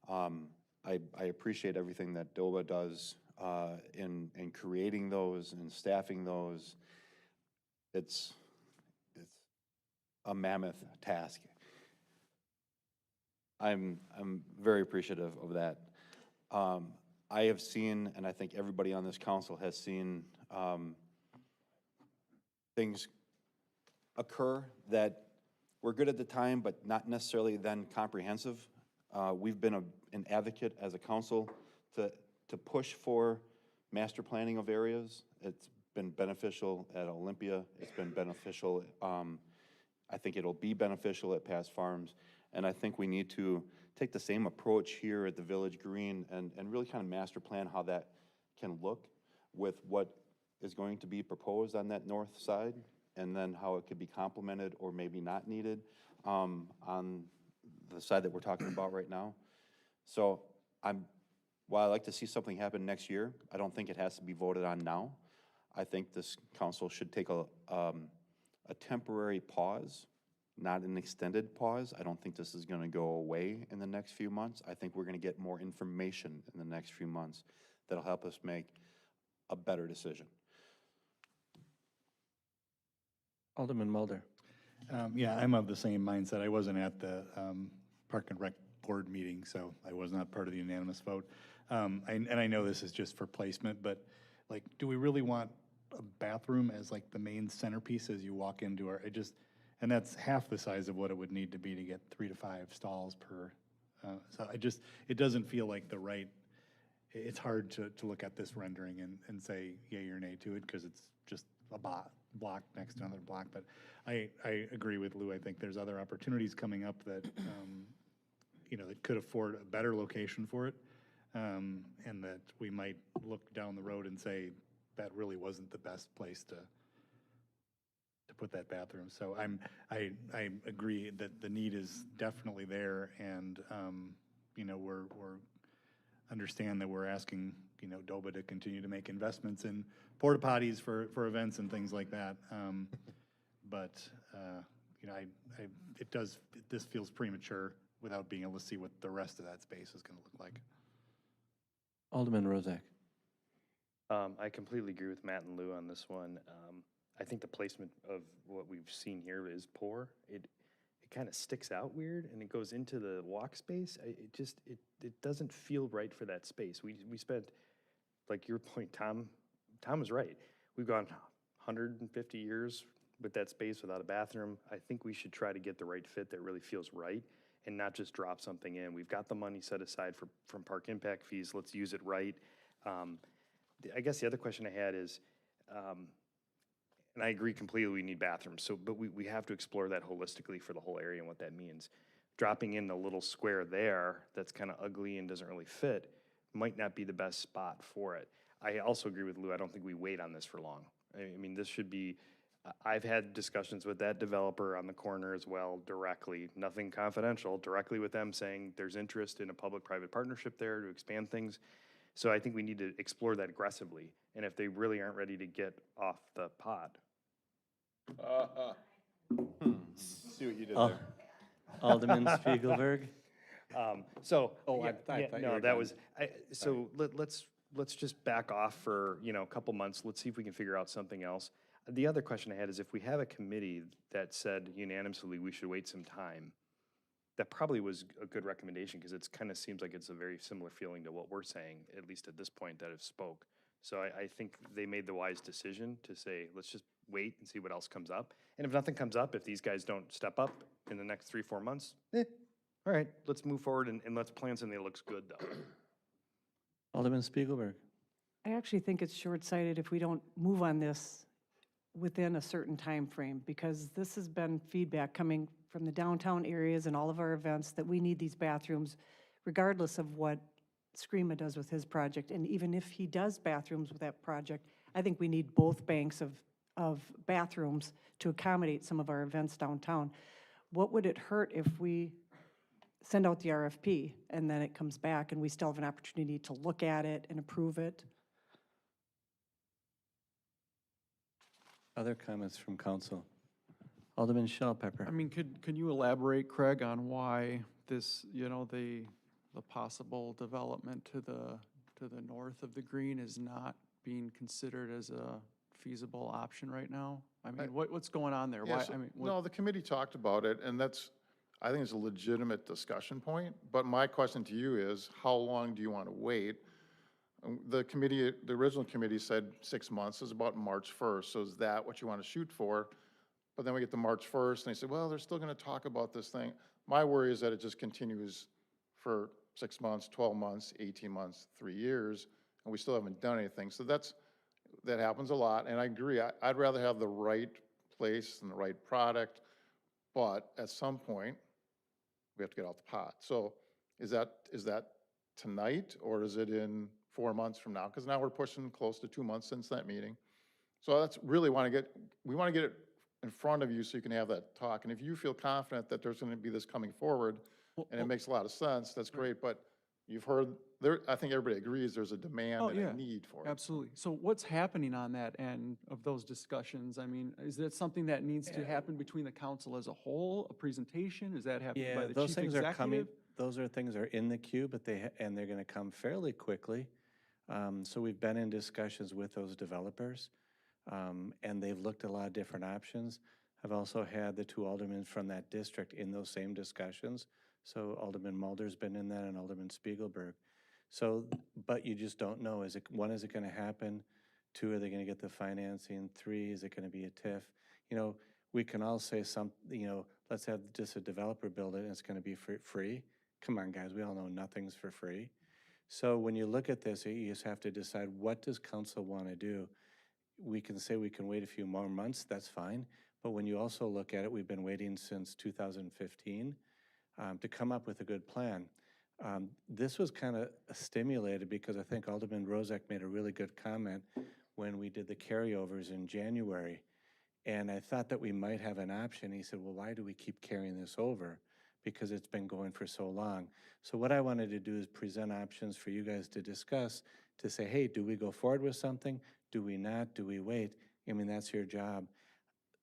I appreciate everything that DOBA does in creating those and staffing those. It's a mammoth task. I'm very appreciative of that. I have seen, and I think everybody on this council has seen, things occur that were good at the time, but not necessarily then comprehensive. We've been an advocate as a council to push for master planning of areas. It's been beneficial at Olympia. It's been beneficial, I think it'll be beneficial at Past Farms. And I think we need to take the same approach here at the Village Green and really kind of master plan how that can look with what is going to be proposed on that north side. and then how it could be complemented or maybe not needed on the side that we're talking about right now. So while I'd like to see something happen next year, I don't think it has to be voted on now. I think this council should take a temporary pause, not an extended pause. I don't think this is gonna go away in the next few months. I think we're gonna get more information in the next few months that'll help us make a better decision. Alderman Mulder. Yeah, I'm of the same mindset. I wasn't at the Park and Rec Board meeting, so I was not part of the unanimous vote. And I know this is just for placement, but like, do we really want a bathroom as like the main centerpiece as you walk into our, and that's half the size of what it would need to be to get 3 to 5 stalls per. So it doesn't feel like the right, it's hard to look at this rendering and say yay or nay to it, because it's just a block next to another block. But I agree with Lou. I think there's other opportunities coming up that, that could afford a better location for it. And that we might look down the road and say, that really wasn't the best place to put that bathroom. So I agree that the need is definitely there, and we're understand that we're asking DOBA to continue to make investments in porta potties for events and things like that. This feels premature without being able to see what the rest of that space is going to look like. Alderman Rozak. I completely agree with Matt and Lou on this one. I think the placement of what we've seen here is poor. It kind of sticks out weird, and it goes into the walk space. It doesn't feel right for that space. We spent, like your point, Tom was right. We've gone 150 years with that space without a bathroom. I think we should try to get the right fit that really feels right, and not just drop something in. We've got the money set aside from park impact fees. Let's use it right. I guess the other question I had is, and I agree completely, we need bathrooms. But we have to explore that holistically for the whole area and what that means. Dropping in a little square there that's kind of ugly and doesn't really fit might not be the best spot for it. I also agree with Lou. I don't think we wait on this for long. I mean, this should be. I've had discussions with that developer on the corner as well, directly, nothing confidential, directly with them, saying there's interest in a public-private partnership there to expand things. So I think we need to explore that aggressively. And if they really aren't ready to get off the pot. See what you did there. Alderman Spiegelberg. Let's just back off for a couple months. Let's see if we can figure out something else. The other question I had is, if we have a committee that said unanimously we should wait some time, that probably was a good recommendation, because it kind of seems like it's a very similar feeling to what we're saying, at least at this point that have spoke. So I think they made the wise decision to say, let's just wait and see what else comes up. And if nothing comes up, if these guys don't step up in the next 3-4 months, all right, let's move forward and let's plan something that looks good, though. Alderman Spiegelberg. I actually think it's short-sighted if we don't move on this within a certain time frame, because this has been feedback coming from the downtown areas and all of our events that we need these bathrooms regardless of what Screama does with his project. And even if he does bathrooms with that project, I think we need both banks of bathrooms to accommodate some of our events downtown. What would it hurt if we send out the RFP and then it comes back and we still have an opportunity to look at it and approve it? Other comments from council? Alderman Shellpepper. I mean, could you elaborate, Craig, on why this, the possible development to the north of the green is not being considered as a feasible option right now? I mean, what's going on there? Yes, no, the committee talked about it, and I think it's a legitimate discussion point. But my question to you is, how long do you want to wait? The original committee said 6 months is about March 1st. So is that what you want to shoot for? But then we get to March 1st, and they say, well, they're still going to talk about this thing. My worry is that it just continues for 6 months, 12 months, 18 months, 3 years, and we still haven't done anything. So that happens a lot, and I agree. I'd rather have the right place and the right product, but at some point, we have to get out the pot. So is that tonight, or is it in 4 months from now? Because now we're pushing close to 2 months since that meeting. So that's really we want to get it in front of you so you can have that talk. And if you feel confident that there's gonna be this coming forward, and it makes a lot of sense, that's great, but you've heard, there, I think everybody agrees there's a demand Oh, and yeah. a need for it. Absolutely. So what's happening on that end of those discussions? I mean, is that something that needs to happen between the council as a whole, a presentation? Is that happening by Yeah, the those chief things are coming, executive? those are things are in the queue, but and they're gonna come fairly quickly. So we've been in discussions with those developers, and they've looked at a lot of different options. I've also had the two aldermen from that district in those same discussions. So Alderman Mulder's been in that and Alderman Spiegelberg. So, but you just don't know, one, is it gonna happen? Two, are they gonna get the financing? Three, is it gonna be a TIF? You know, we can all say let's have just a developer build it and it's gonna be free. Come on, guys, we all know nothing's for free. So when you look at this, you just have to decide, what does council wanna do? We can say we can wait a few more months, that's fine. But when you also look at it, we've been waiting since 2015 to come up with a good plan. This was kind of stimulated because I think Alderman Rozak made a really good comment when we did the carryovers in January. And I thought that we might have an option. He said, well, why do we keep carrying this over? Because it's been going for so long. So what I wanted to do is present options for you guys to discuss, to say, hey, do we go forward with something? Do we not? Do we wait? I mean, that's your job.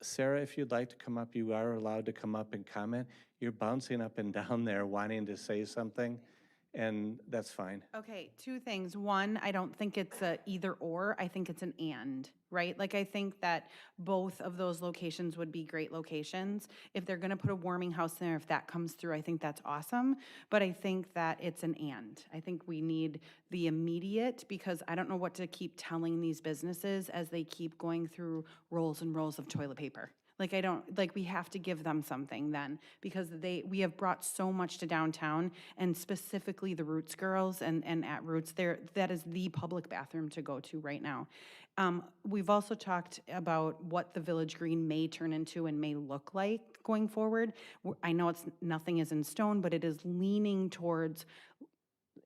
Sarah, if you'd like to come up, you are allowed to come up and comment. You're bouncing up and down there wanting to say something, and that's fine. Okay, two things. One, I don't think it's a either or, I think it's an and, right? Like, I think that both of those locations would be great locations. If they're gonna put a warming house there, if that comes through, I think that's awesome. But I think that it's an and. I think we need the immediate, because I don't know what to keep telling these businesses as they keep going through rolls and rolls of toilet paper. Like, we have to give them something then, because we have brought so much to downtown, and specifically the Roots girls and at Roots, that is the public bathroom to go to right now. We've also talked about what the Village Green may turn into and may look like going forward. I know nothing is in stone, but it is leaning towards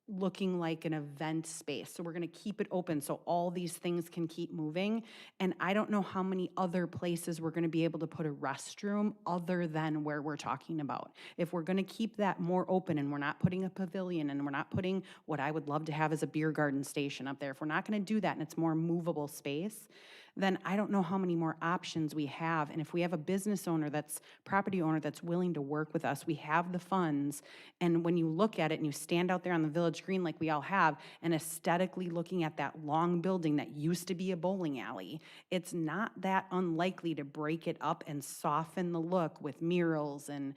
looking like an event space. So we're gonna keep it open so all these things can keep moving. And I don't know how many other places we're gonna be able to put a restroom other than where we're talking about. If we're gonna keep that more open and we're not putting a pavilion and we're not putting what I would love to have as a beer garden station up there, if we're not gonna do that and it's more movable space, then I don't know how many more options we have. And if we have a business owner property owner that's willing to work with us, we have the funds. And when you look at it and you stand out there on the Village Green like we all have, and aesthetically looking at that long building that used to be a bowling alley, it's not that unlikely to break it up and soften the look with murals and,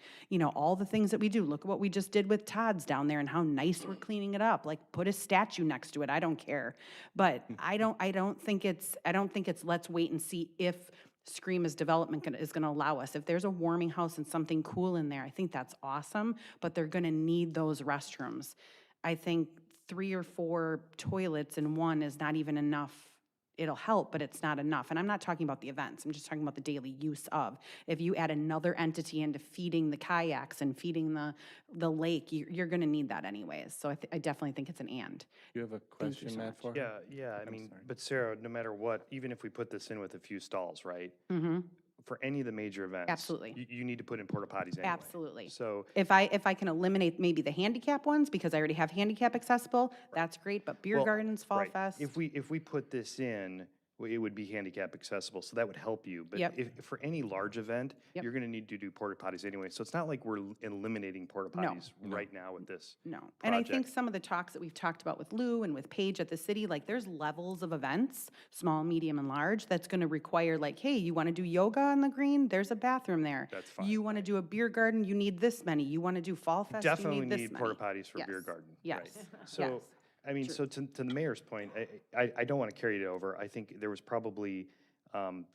all the things that we do. Look at what we just did with Todd's down there and how nice we're cleaning it up. Like, put a statue next to it. I don't care. But I don't think it's let's wait and see if Scream as development is going to allow us. If there's a warming house and something cool in there, I think that's awesome, but they're going to need those restrooms. I think 3 or 4 toilets in one is not even enough. It'll help, but it's not enough. And I'm not talking about the events. I'm just talking about the daily use of. If you add another entity into feeding the kayaks and feeding the lake, you're going to need that anyways. So I definitely think it's an and. You have a question, Matt, for her? Yeah, I I'm mean, sorry. but Sarah, no matter what, even if we put this in with a few stalls, right? Mm-hmm. For any of the major events. Absolutely. You need to put in porta potties anyway. Absolutely. So If I can eliminate maybe the handicap ones, because I already have handicap accessible, that's great, but beer well, gardens, Fall right. Fest. If we put this in, it would be handicap accessible, so that would help you. But Yep. if for any large event, Yep. you're gonna need to do porta potties anyway. So it's not like we're eliminating porta No. potties right now with this. No. And I think project. some of the talks that we've talked about with Lou and with Paige at the city, like, there's levels of events, small, medium, and large, that's gonna require, like, hey, you wanna do yoga on the green? There's a bathroom there. That's fine. You wanna do a beer garden? You need this many. You wanna do Fall Fest? Definitely You need this need many. porta potties for beer Yes. garden. Yes. Right. So, Yes. I mean, True. so to the mayor's point, I don't want to carry it over. I think there was probably,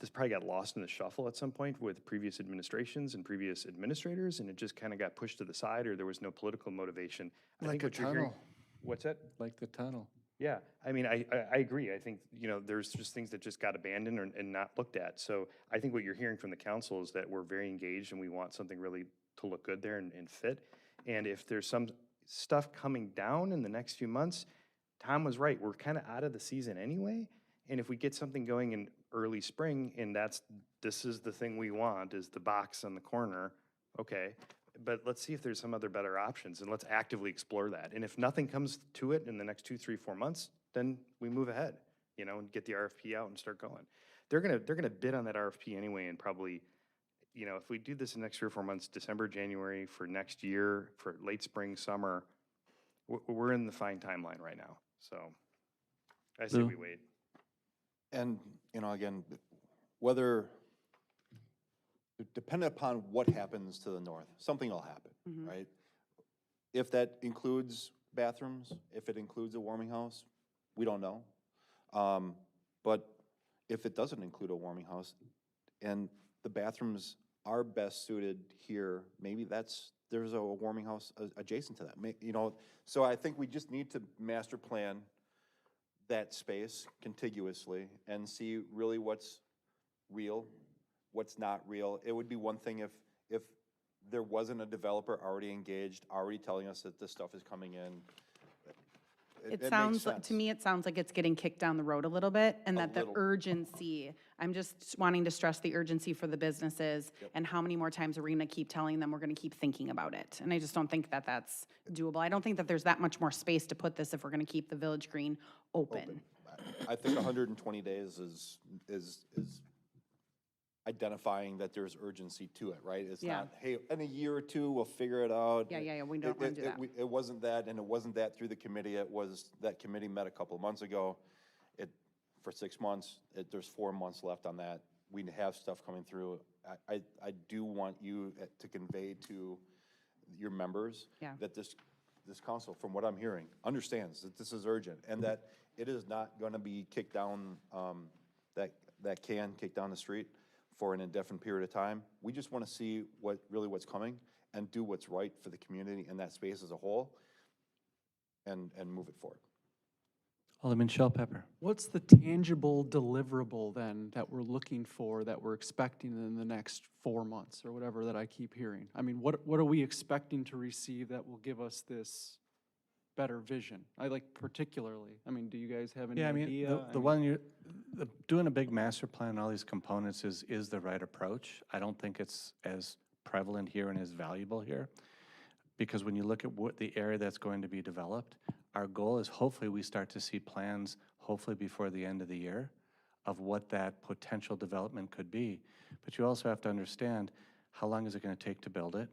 this probably got lost in the shuffle at some point with previous administrations and previous administrators, and it just kind of got pushed to the side, or there was no political motivation. I Like think a what you're hearing- tunnel. What's that? Like the tunnel. Yeah, I mean, I agree. I think, there's just things that just got abandoned and not looked at. So I think what you're hearing from the council is that we're very engaged and we want something really to look good there and fit. And if there's some stuff coming down in the next few months, Tom was right. We're kind of out of the season anyway. And if we get something going in early spring, and this is the thing we want, is the box on the corner, okay. But let's see if there's some other better options, and let's actively explore that. And if nothing comes to it in the next 2, 3, 4 months, then we move ahead, and get the RFP out and start going. They're gonna bid on that RFP anyway, and probably, if we do this in the next 3 or 4 months, December, January, for next year, for late spring, summer, we're in the fine timeline right now, so I say Lou? we wait. And, again, whether, depending upon what happens to the north, something will happen, right? If that includes bathrooms, if it includes a warming house, we don't know. But if it doesn't include a warming house and the bathrooms are best suited here, maybe there's a warming house adjacent to that. So I think we just need to master plan that space contiguously and see really what's real, what's not real. It would be one thing if there wasn't a developer already engaged, already telling us that this stuff is coming in. It makes sounds, sense. to me, it sounds like it's getting kicked down the road a little bit, and A that the little. urgency, I'm just wanting to stress the urgency for the businesses, and how many more times are we gonna keep telling them we're gonna keep thinking about it? And I just don't think that that's doable. I don't think that there's that much more space to put this if we're gonna keep the Village Green open. I think 120 days is identifying that there's urgency to it, right? It's Yeah. not, hey, in a year or two, we'll figure it out. Yeah, we don't wanna do that. It wasn't that, and it wasn't that through the committee. It was, that committee met a couple of months ago. For 6 months, there's 4 months left on that. We have stuff coming through. I do want you to convey to your members that this council, from what I'm hearing, understands that this is urgent, and that it is not gonna be kicked down, that can kick down the street for an indefinite period of time. We just want to see what's coming and do what's right for the community and that space as a whole, and move it forward. Alderman Shellpepper. What's the tangible deliverable then that we're looking for, that we're expecting in the next 4 months or whatever that I keep hearing? I mean, what are we expecting to receive that will give us this better vision? Particularly, do you guys have any Yeah, idea? doing a big master plan and all these components is the right approach. I don't think it's as prevalent here and as valuable here, because when you look at what the area that's going to be developed, our goal is hopefully we start to see plans, hopefully before the end of the year, of what that potential development could be. But you also have to understand, how long is it going to take to build it?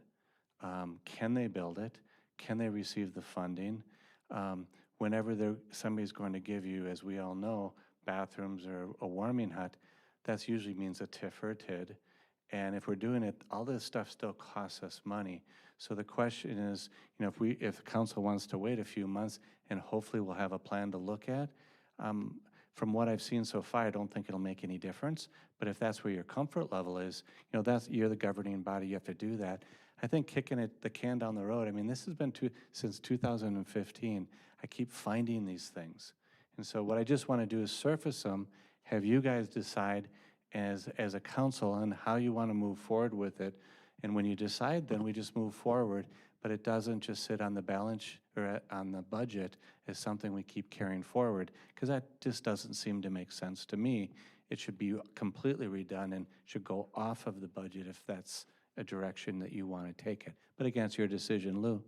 Can they build it? Can they receive the funding? Whenever somebody's going to give you, as we all know, bathrooms or a warming hut, that usually means a TIF or a TID. And if we're doing it, all this stuff still costs us money. So the question is, if the council wants to wait a few months, and hopefully we'll have a plan to look at, from what I've seen so far, I don't think it'll make any difference. But if that's where your comfort level is, you're the governing body, you have to do that. I think kicking the can down the road, this has been since 2015. I keep finding these things. And so what I just want to do is surface them, have you guys decide as a council on how you want to move forward with it. And when you decide, then we just move forward. But it doesn't just sit on the balance or on the budget as something we keep carrying forward, because that just doesn't seem to make sense to me. It should be completely redone and should go off of the budget if that's a direction that you want to take it. But again, it's your decision, Lou.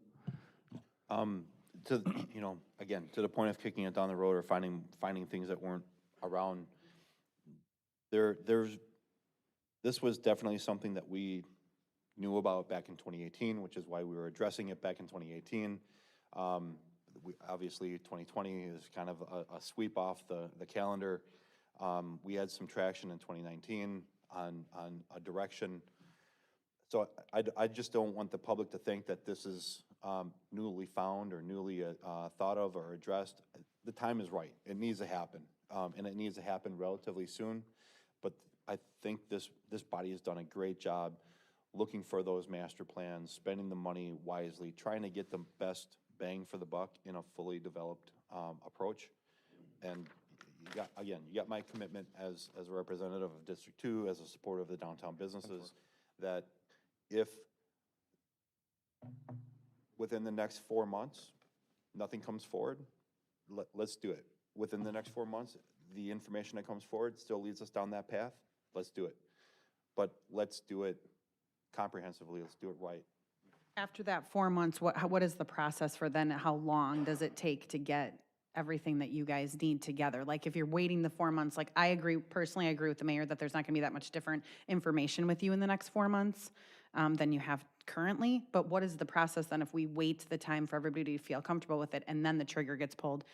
Again, to the point of kicking it down the road or finding things that weren't around, this was definitely something that we knew about back in 2018, which is why we were addressing it back in 2018. Obviously, 2020 is kind of a sweep off the calendar. We had some traction in 2019 on a direction. So I just don't want the public to think that this is newly found or newly thought of or addressed. The time is right. It needs to happen, and it needs to happen relatively soon. But I think this body has done a great job looking for those master plans, spending the money wisely, trying to get the best bang for the buck in a fully developed approach. And you got my commitment as a representative of District 2, as a supporter of the downtown businesses, that if within the next 4 months, nothing comes forward, let's do it. Within the next 4 months, the information that comes forward still leads us down that path, let's do it. But let's do it comprehensively, let's do it right. After that 4 months, what is the process for then? How long does it take to get everything that you guys need together? Like, if you're waiting the 4 months, like, personally, I agree with the mayor that there's not gonna be that much different information with you in the next 4 months than you have currently, but what is the process then if we wait the time for everybody to feel comfortable with it and then the trigger gets pulled?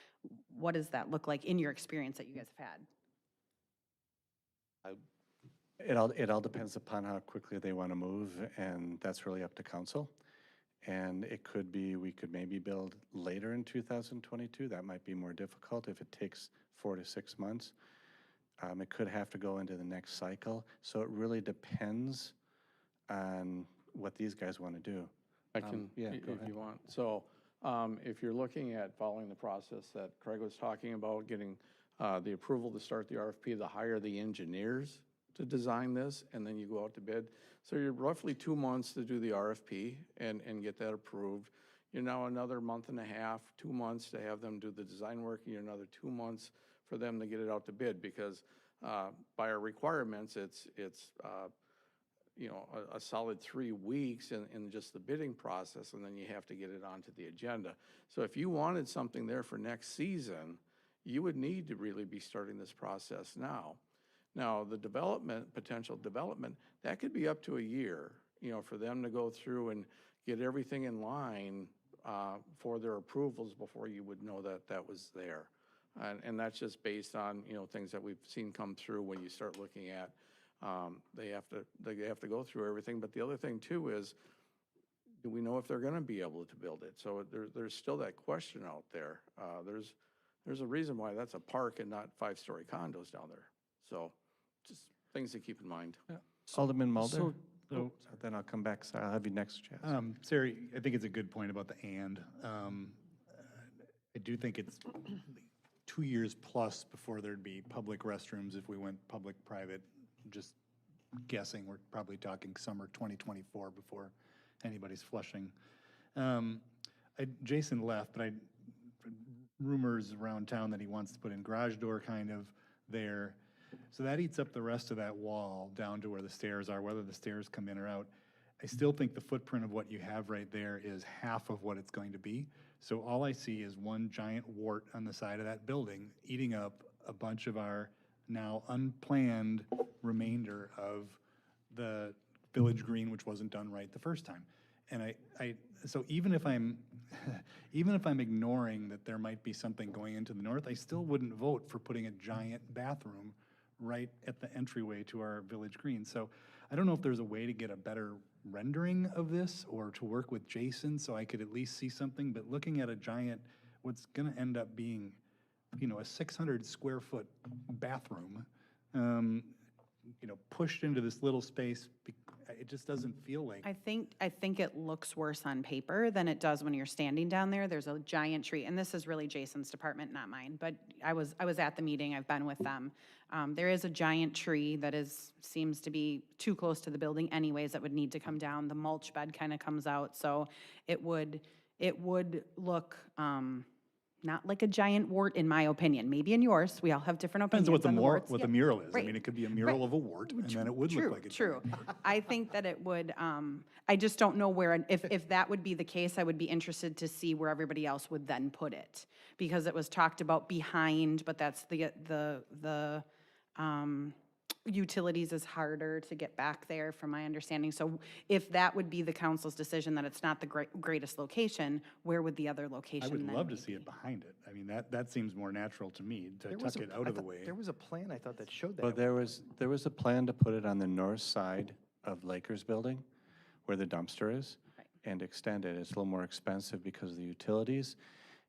What does that look like in your experience that you guys have had? It all depends upon how quickly they want to move, and that's really up to council. And it could be, we could maybe build later in 2022. That might be more difficult if it takes 4 to 6 months. It could have to go into the next cycle. So it really depends on what these guys want to do. I can, Yeah, go if ahead. you want. So if you're looking at following the process that Craig was talking about, getting the approval to start the RFP, to hire the engineers to design this, and then you go out to bid. So you're roughly 2 months to do the RFP and get that approved. You're now another month and a half, 2 months to have them do the design work, and you're another 2 months for them to get it out to bid, because by our requirements, it's a solid 3 weeks in just the bidding process, and then you have to get it onto the agenda. So if you wanted something there for next season, you would need to really be starting this process now. Now, the potential development, that could be up to a year, for them to go through and get everything in line for their approvals before you would know that that was there. And that's just based on, things that we've seen come through when you start looking at, they have to go through everything. But the other thing too is, do we know if they're gonna be able to build it? So there's still that question out there. There's a reason why that's a park and not 5-story condos down there. So just things to keep in mind. Alderman Mulder? so- So then I'll come back, so I'll have you next, Chaz. Sarah, I think it's a good point about the and. I do think it's 2 years plus before there'd be public restrooms if we went public-private. Just guessing, we're probably talking summer 2024 before anybody's flushing. Jason left, but rumors around town that he wants to put in garage door kind of there. So that eats up the rest of that wall down to where the stairs are, whether the stairs come in or out. I still think the footprint of what you have right there is half of what it's going to be. So all I see is one giant wart on the side of that building eating up a bunch of our now unplanned remainder of the village green, which wasn't done right the first time. And so even if I'm ignoring that there might be something going into the north, I still wouldn't vote for putting a giant bathroom right at the entryway to our village green. So I don't know if there's a way to get a better rendering of this or to work with Jason so I could at least see something, but looking at a giant, what's gonna end up being, a 600 square foot bathroom, pushed into this little space, it just doesn't feel like. I think it looks worse on paper than it does when you're standing down there. There's a giant tree, and this is really Jason's department, not mine, but I was at the meeting, I've been with them. There is a giant tree that seems to be too close to the building anyways, that would need to come down. The mulch bed kind of comes out, so it would look, not like a giant wart, in my opinion. Maybe in yours, we all have different opinions Depends on the what warts. the Yeah, mural is. I right. mean, it could be a mural of a wart, and then it would look like a True. giant wart. I think that it would, I just don't know where, if that would be the case, I would be interested to see where everybody else would then put it. Because it was talked about behind, but that's the utilities is harder to get back there, from my understanding. So if that would be the council's decision that it's not the greatest location, where would the other location I then would love to be? see it behind it. I mean, that seems more natural to me, to tuck it out of the way. There was a plan, I thought, that showed that. Well, there was a plan to put it on the north side of Lakers Building, where the dumpster is, and extend it. It's a little more expensive because of the utilities.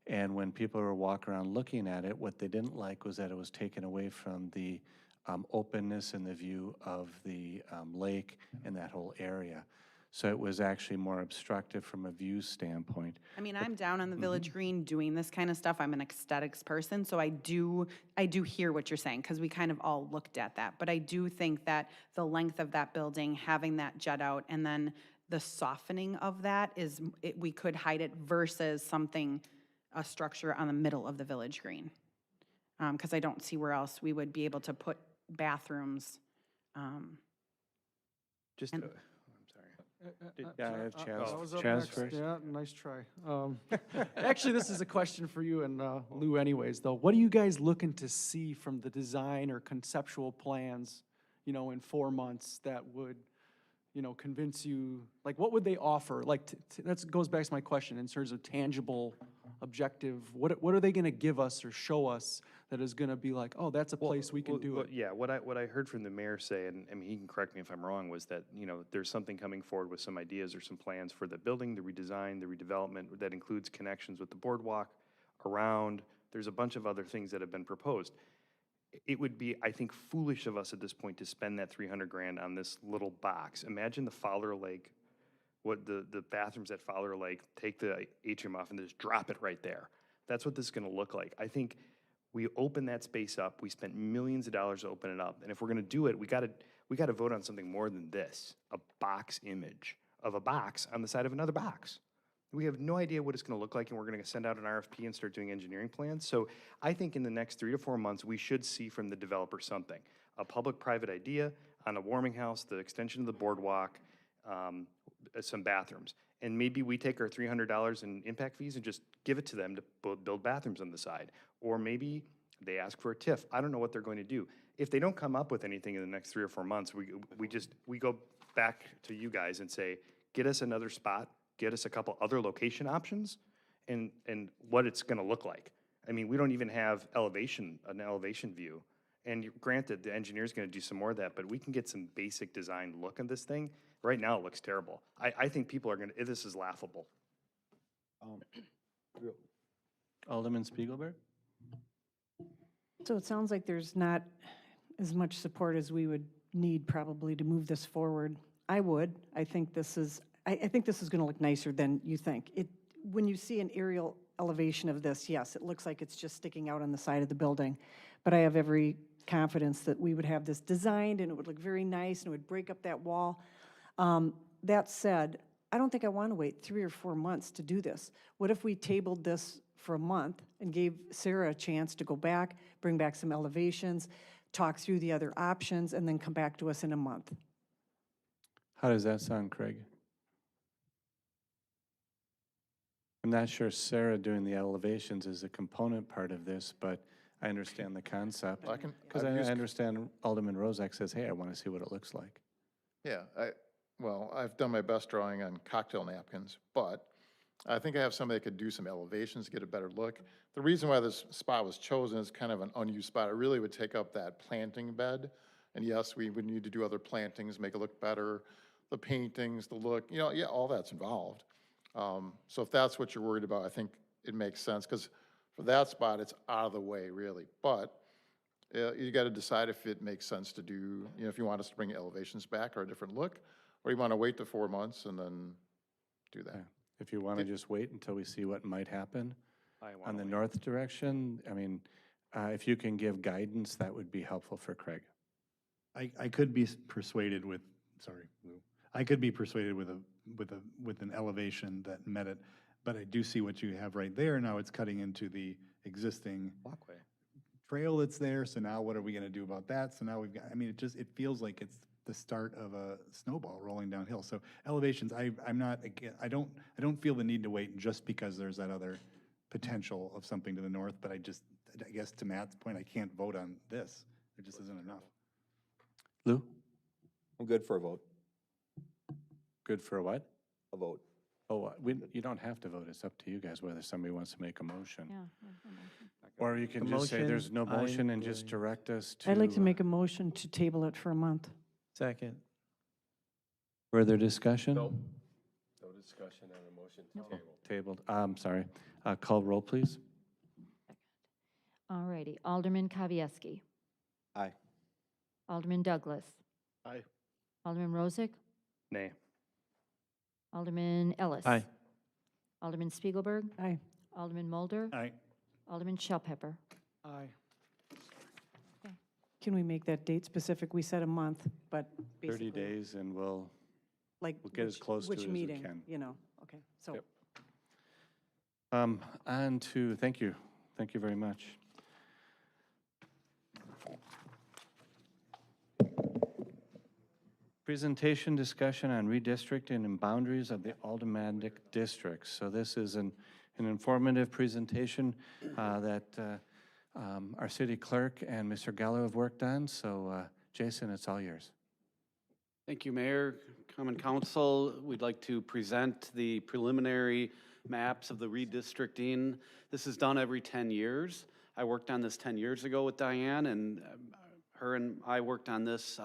And when people were walking around looking at it, what they didn't like was that it was taken away from the openness and the view of the lake and that whole area. So it was actually more obstructive from a view standpoint. I mean, I'm down on the Village Green doing this kind of stuff. I'm an aesthetics person, so I do hear what you're saying, because we kind of all looked at that. But I do think that the length of that building, having that jut out, and then the softening of that we could hide it versus a structure on the middle of the Village Green. Because I don't see where else we would be able to put bathrooms. Just, And- I'm sorry. Yeah, I have Chaz. I was up Chaz next. first. Yeah, nice try. Actually, this is a question for you and Lou anyways, though. What are you guys looking to see from the design or conceptual plans, in 4 months that would, convince you, like, what would they offer? Like, that goes back to my question in terms of tangible, objective, what are they gonna give us or show us that is gonna be like, oh, that's a place we can do it? Yeah, what I heard from the mayor say, and I mean, he can correct me if I'm wrong, was that, there's something coming forward with some ideas or some plans for the building, the redesign, the redevelopment, that includes connections with the boardwalk around. There's a bunch of other things that have been proposed. It would be, I think, foolish of us at this point to spend that 300 grand on this little box. Imagine the Fowler Lake, what the bathrooms at Fowler Lake, take the atrium off and just drop it right there. That's what this is gonna look like. I think we open that space up, we spent millions of dollars to open it up, and if we're gonna do it, we gotta vote on something more than this, a box image of a box on the side of another box. We have no idea what it's gonna look like, and we're gonna send out an RFP and start doing engineering plans. So I think in the next 3 to 4 months, we should see from the developer something, a public-private idea on a warming house, the extension of the boardwalk, some bathrooms. And maybe we take our $300 in impact fees and just give it to them to build bathrooms on the side. Or maybe they ask for a TIF. I don't know what they're going to do. If they don't come up with anything in the next 3 or 4 months, we go back to you guys and say, get us another spot, get us a couple other location options, and what it's gonna look like. I mean, we don't even have an elevation view. And granted, the engineer's gonna do some more of that, but we can get some basic design look at this thing. Right now, it looks terrible. I think people are gonna, this is laughable. Alderman Spiegelberg? So it sounds like there's not as much support as we would need probably to move this forward. I think this is going to look nicer than you think. When you see an aerial elevation of this, yes, it looks like it's just sticking out on the side of the building. But I have every confidence that we would have this designed and it would look very nice and it would break up that wall. That said, I don't think I want to wait 3 or 4 months to do this. What if we tabled this for a month and gave Sarah a chance to go back, bring back some elevations, talk through the other options, and then come back to us in a month? How does that sound, Craig? I'm not sure Sarah doing the elevations is a component part of this, but I understand the concept. Because I understand Alderman Rozak says, hey, I want to see what it looks like. Yeah, I've done my best drawing on cocktail napkins, but I think I have somebody that could do some elevations, get a better look. The reason why this spot was chosen is kind of an unused spot. It really would take up that planting bed. And yes, we would need to do other plantings, make it look better, the paintings, the look, yeah, all that's involved. So if that's what you're worried about, I think it makes sense, because for that spot, it's out of the way, really. But you got to decide if it makes sense to do, if you want us to bring elevations back or a different look, or you want to wait the 4 months and then do that. Yeah. If you want to just wait until we see what might happen I wanna on the wait. north direction, I mean, if you can give guidance, that would be helpful for Craig. I could be persuaded with, sorry, Lou. I could be persuaded with an elevation that met it, but I do see what you have right there. Now it's cutting into the existing Walkway. trail that's there, so now what are we gonna do about that? So now we've got, I mean, it feels like it's the start of a snowball rolling downhill. So elevations, I'm not, again, I don't feel the need to wait just because there's that other potential of something to the north, but I guess to Matt's point, I can't vote on this. There just isn't enough. Lou? I'm good for a vote. Good for a what? A vote. Oh, you don't have to vote. It's up to you guys whether somebody wants to make a motion. Yeah. Or you can just say there's no motion and just direct us to. I'd like to make a motion to table it for a month. Second. Further discussion? No discussion on a motion to table. Tabled. I'm sorry. Call roll, please. All righty. Alderman Kavieski. Aye. Alderman Douglas. Aye. Alderman Rozak. Nay. Alderman Ellis. Aye. Alderman Spiegelberg. Aye. Alderman Mulder. Aye. Alderman Shellpepper. Aye. Can we make that date specific? We said a month, but 30 basically, days and we'll like, get as close to it which as we meeting, can. okay, so. Yep. On to, thank you very much. Presentation discussion on redistricting and boundaries of the aldermanic districts. So this is an informative presentation that our city clerk and Mr. Gallo have worked on. So Jason, it's all yours. Thank you, Mayor, Common Council. We'd like to present the preliminary maps of the redistricting. This is done every 10 years. I worked on this 10 years ago with Diane, and her and I worked on this.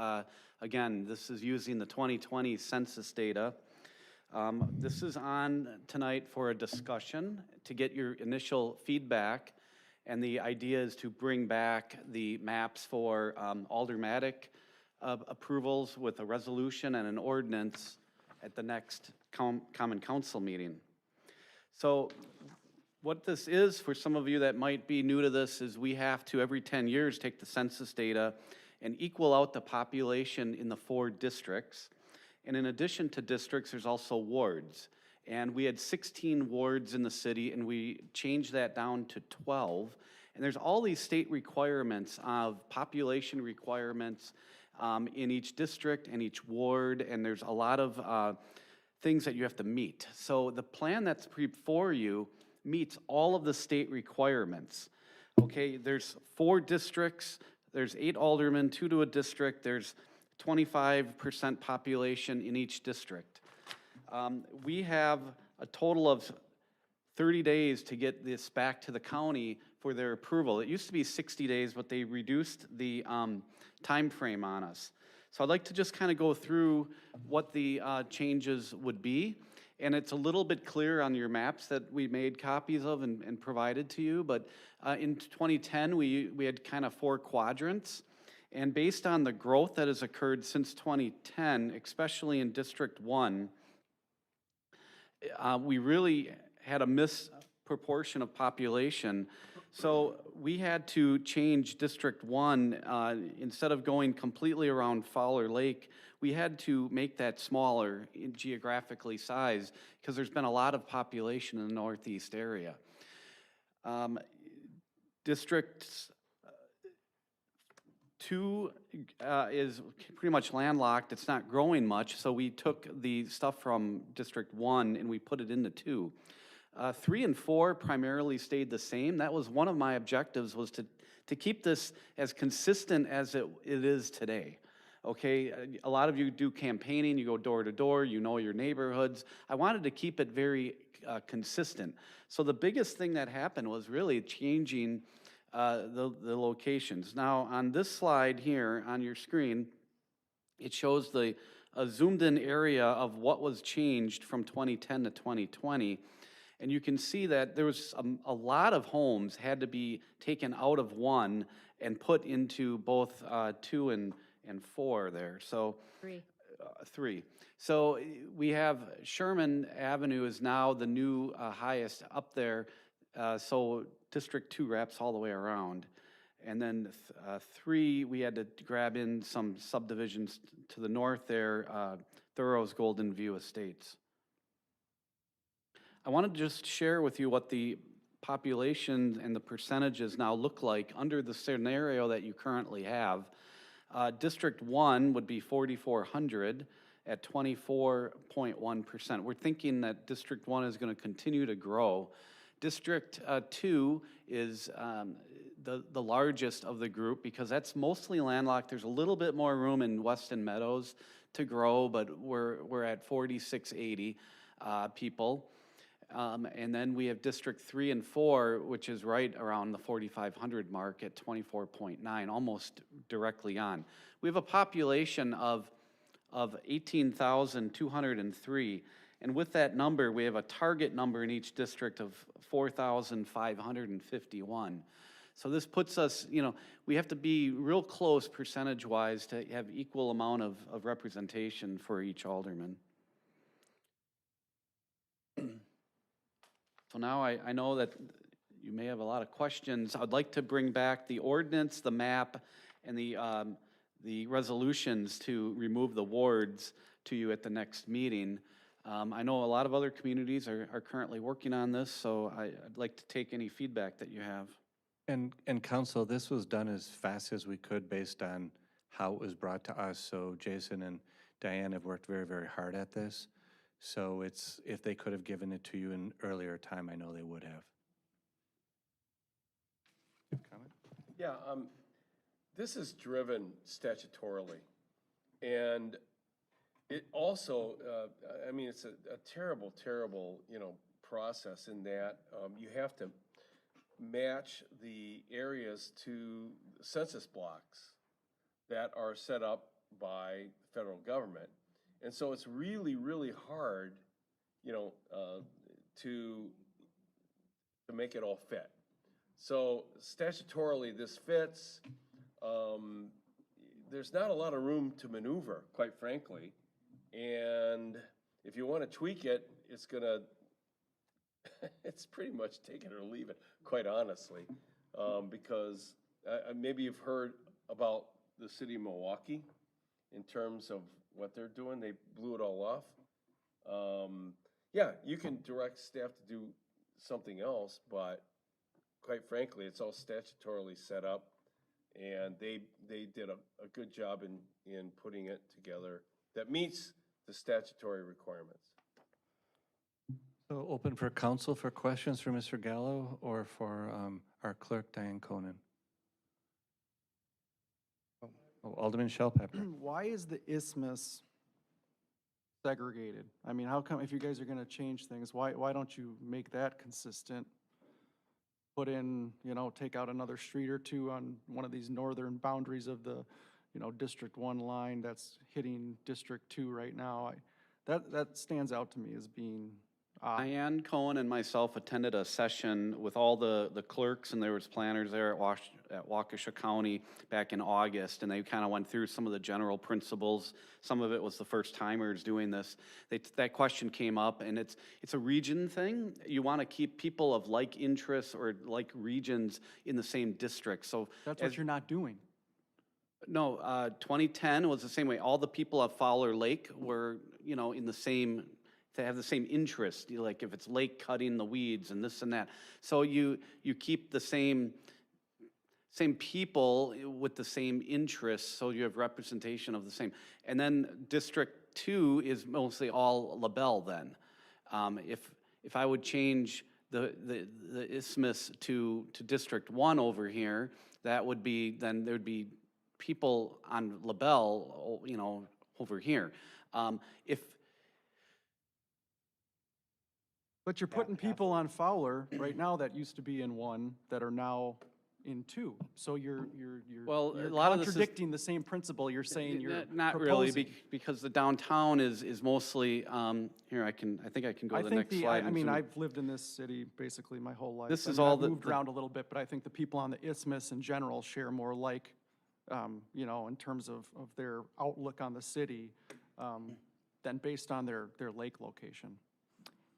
Again, this is using the 2020 census data. This is on tonight for a discussion to get your initial feedback, and the idea is to bring back the maps for aldermanic approvals with a resolution and an ordinance at the next Common Council meeting. So what this is, for some of you that might be new to this, is we have to, every 10 years, take the census data and equal out the population in the 4 districts. And in addition to districts, there's also wards. And we had 16 wards in the city, and we changed that down to 12. And there's all these state requirements of population requirements in each district and each ward, and there's a lot of things that you have to meet. So the plan that's before you meets all of the state requirements. Okay, there's 4 districts, there's 8 aldermen, 2 to a district, there's 25% population in each district. We have a total of 30 days to get this back to the county for their approval. It used to be 60 days, but they reduced the time frame on us. So I'd like to just kind of go through what the changes would be. And it's a little bit clear on your maps that we made copies of and provided to you. But in 2010, we had kind of 4 quadrants. And based on the growth that has occurred since 2010, especially in District 1, we really had a misproportion of population. So we had to change District 1, instead of going completely around Fowler Lake, we had to make that smaller in geographically sized because there's been a lot of population in the northeast area. Districts 2 is pretty much landlocked. It's not growing much, so we took the stuff from District 1 and we put it into 2. 3 and 4 primarily stayed the same. That was one of my objectives, was to keep this as consistent as it is today. Okay, a lot of you do campaigning, you go door to door, you know your neighborhoods. I wanted to keep it very consistent. So the biggest thing that happened was really changing the locations. Now on this slide here on your screen, it shows the zoomed in area of what was changed from 2010 to 2020. And you can see that there was a lot of homes had to be taken out of 1 and put into both 2 and 4 there. So 3. 3. So we have Sherman Avenue is now the new highest up there. So District 2 wraps all the way around. And then 3, we had to grab in some subdivisions to the north there, Thoreau's Golden View Estates. I wanted to just share with you what the population and the percentages now look like under the scenario that you currently have. District 1 would be 4,400 at 24.1%. We're thinking that District 1 is going to continue to grow. District 2 is the largest of the group because that's mostly landlocked. There's a little bit more room in Weston Meadows to grow, but we're at 4,680 people. And then we have District 3 and 4, which is right around the 4,500 mark at 24.9, almost directly on. We have a population of 18,203, and with that number, we have a target number in each district of 4,551. So this puts us, we have to be real close percentage-wise to have equal amount of representation for each alderman. So now I know that you may have a lot of questions. I'd like to bring back the ordinance, the map, and the resolutions to remove the wards to you at the next meeting. I know a lot of other communities are currently working on this, so I'd like to take any feedback that you have. And council, this was done as fast as we could based on how it was brought to us. So Jason and Diane have worked very, very hard at this. So it's, if they could have given it to you in earlier time, I know they would have. Comment? Yeah, this is driven statutorily. And it also, I mean, it's a terrible, terrible, process in that you have to match the areas to census blocks that are set up by the federal government. And so it's really, really hard, to make it all fit. So statutorily, this fits. There's not a lot of room to maneuver, quite frankly. And if you want to tweak it, it's gonna, it's pretty much take it or leave it, quite honestly. Because maybe you've heard about the city of Milwaukee in terms of what they're doing. They blew it all off. Yeah, you can direct staff to do something else, but quite frankly, it's all statutorily set up, and they did a good job in putting it together that meets the statutory requirements. So open for council for questions for Mr. Gallo or for our clerk, Diane Conan. Oh, Alderman Shellpepper. Why is the isthmus segregated? I mean, how come, if you guys are gonna change things, why don't you make that consistent? Put in, take out another street or two on one of these northern boundaries of the, District 1 line that's hitting District 2 right now. That stands out to me as being odd. Diane Cohen and myself attended a session with all the clerks, and there was planners there at Waukesha County back in August, and they kind of went through some of the general principles. Some of it was the first timers doing this. That question came up, and it's a region thing. You want to keep people of like interests or like regions in the same district. So That's what you're not doing. No, 2010 was the same way. All the people of Fowler Lake were, in the same, they have the same interest, like if it's lake cutting the weeds and this and that. So you keep the same people with the same interests, so you have representation of the same. And then District 2 is mostly all LaBelle then. If I would change the isthmus to District 1 over here, that would be, then there'd be people on LaBelle, over here. But you're putting people on Fowler right now that used to be in 1 that are now in 2. So you're Well, a lot of this is- contradicting the same principle you're saying you're Not really, proposing. because the downtown is mostly, here, I think I can go to the next slide. I and mean, zoom. I've lived in this city basically my whole life. This I is mean, all I've the- moved around a little bit, but I think the people on the isthmus in general share more like, in terms of their outlook on the city, than based on their lake location.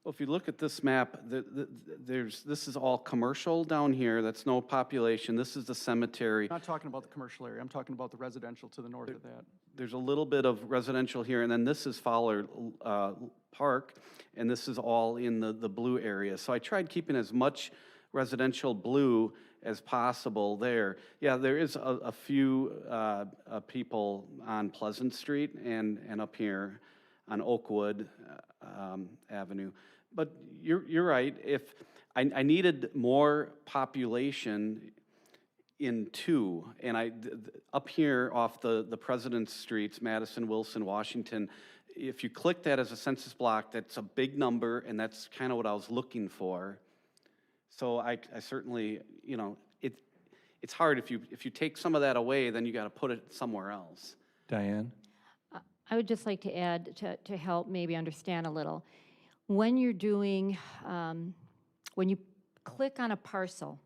Well, if you look at this map, this is all commercial down here, that's no population, this is the cemetery. I'm not talking about the commercial area, I'm talking about the residential to the north of that. There's a little bit of residential here, and then this is Fowler Park, and this is all in the blue area. So I tried keeping as much residential blue as possible there. Yeah, there is a few people on Pleasant Street and up here on Oakwood Avenue. But you're right, if I needed more population in 2, and up here off the President's Streets, Madison, Wilson, Washington, if you click that as a census block, that's a big number, and that's kind of what I was looking for. So I certainly, it's hard. If you take some of that away, then you got to put it somewhere else. Diane? I would just like to add, to help maybe understand a little. When you're doing, when you click on a parcel,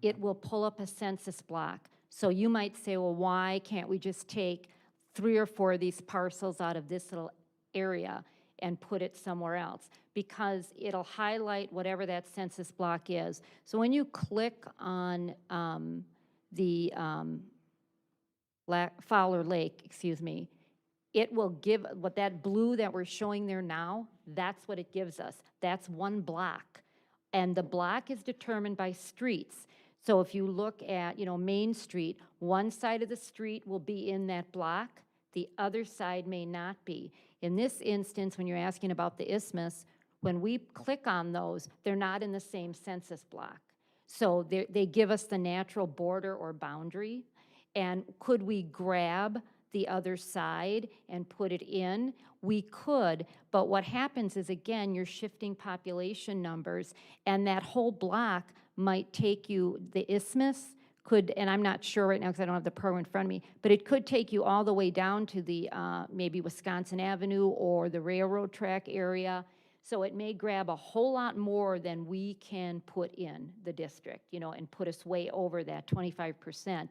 it will pull up a census block. So you might say, well, why can't we just take 3 or 4 of these parcels out of this little area and put it somewhere else? Because it'll highlight whatever that census block is. So when you click on the Fowler Lake, it will give, what that blue that we're showing there now, that's what it gives us. That's 1 block. And the block is determined by streets. So if you look at, Main Street, one side of the street will be in that block, The other side may not be. In this instance, when you're asking about the isthmus, when we click on those, they're not in the same census block. So they give us the natural border or boundary. And could we grab the other side and put it in? We could, but what happens is, again, you're shifting population numbers, and that whole block might take you, the isthmus could, and I'm not sure right now because I don't have the program in front of me, but it could take you all the way down to the maybe Wisconsin Avenue or the railroad track area. So it may grab a whole lot more than we can put in the district, you know, and put us way over that 25%.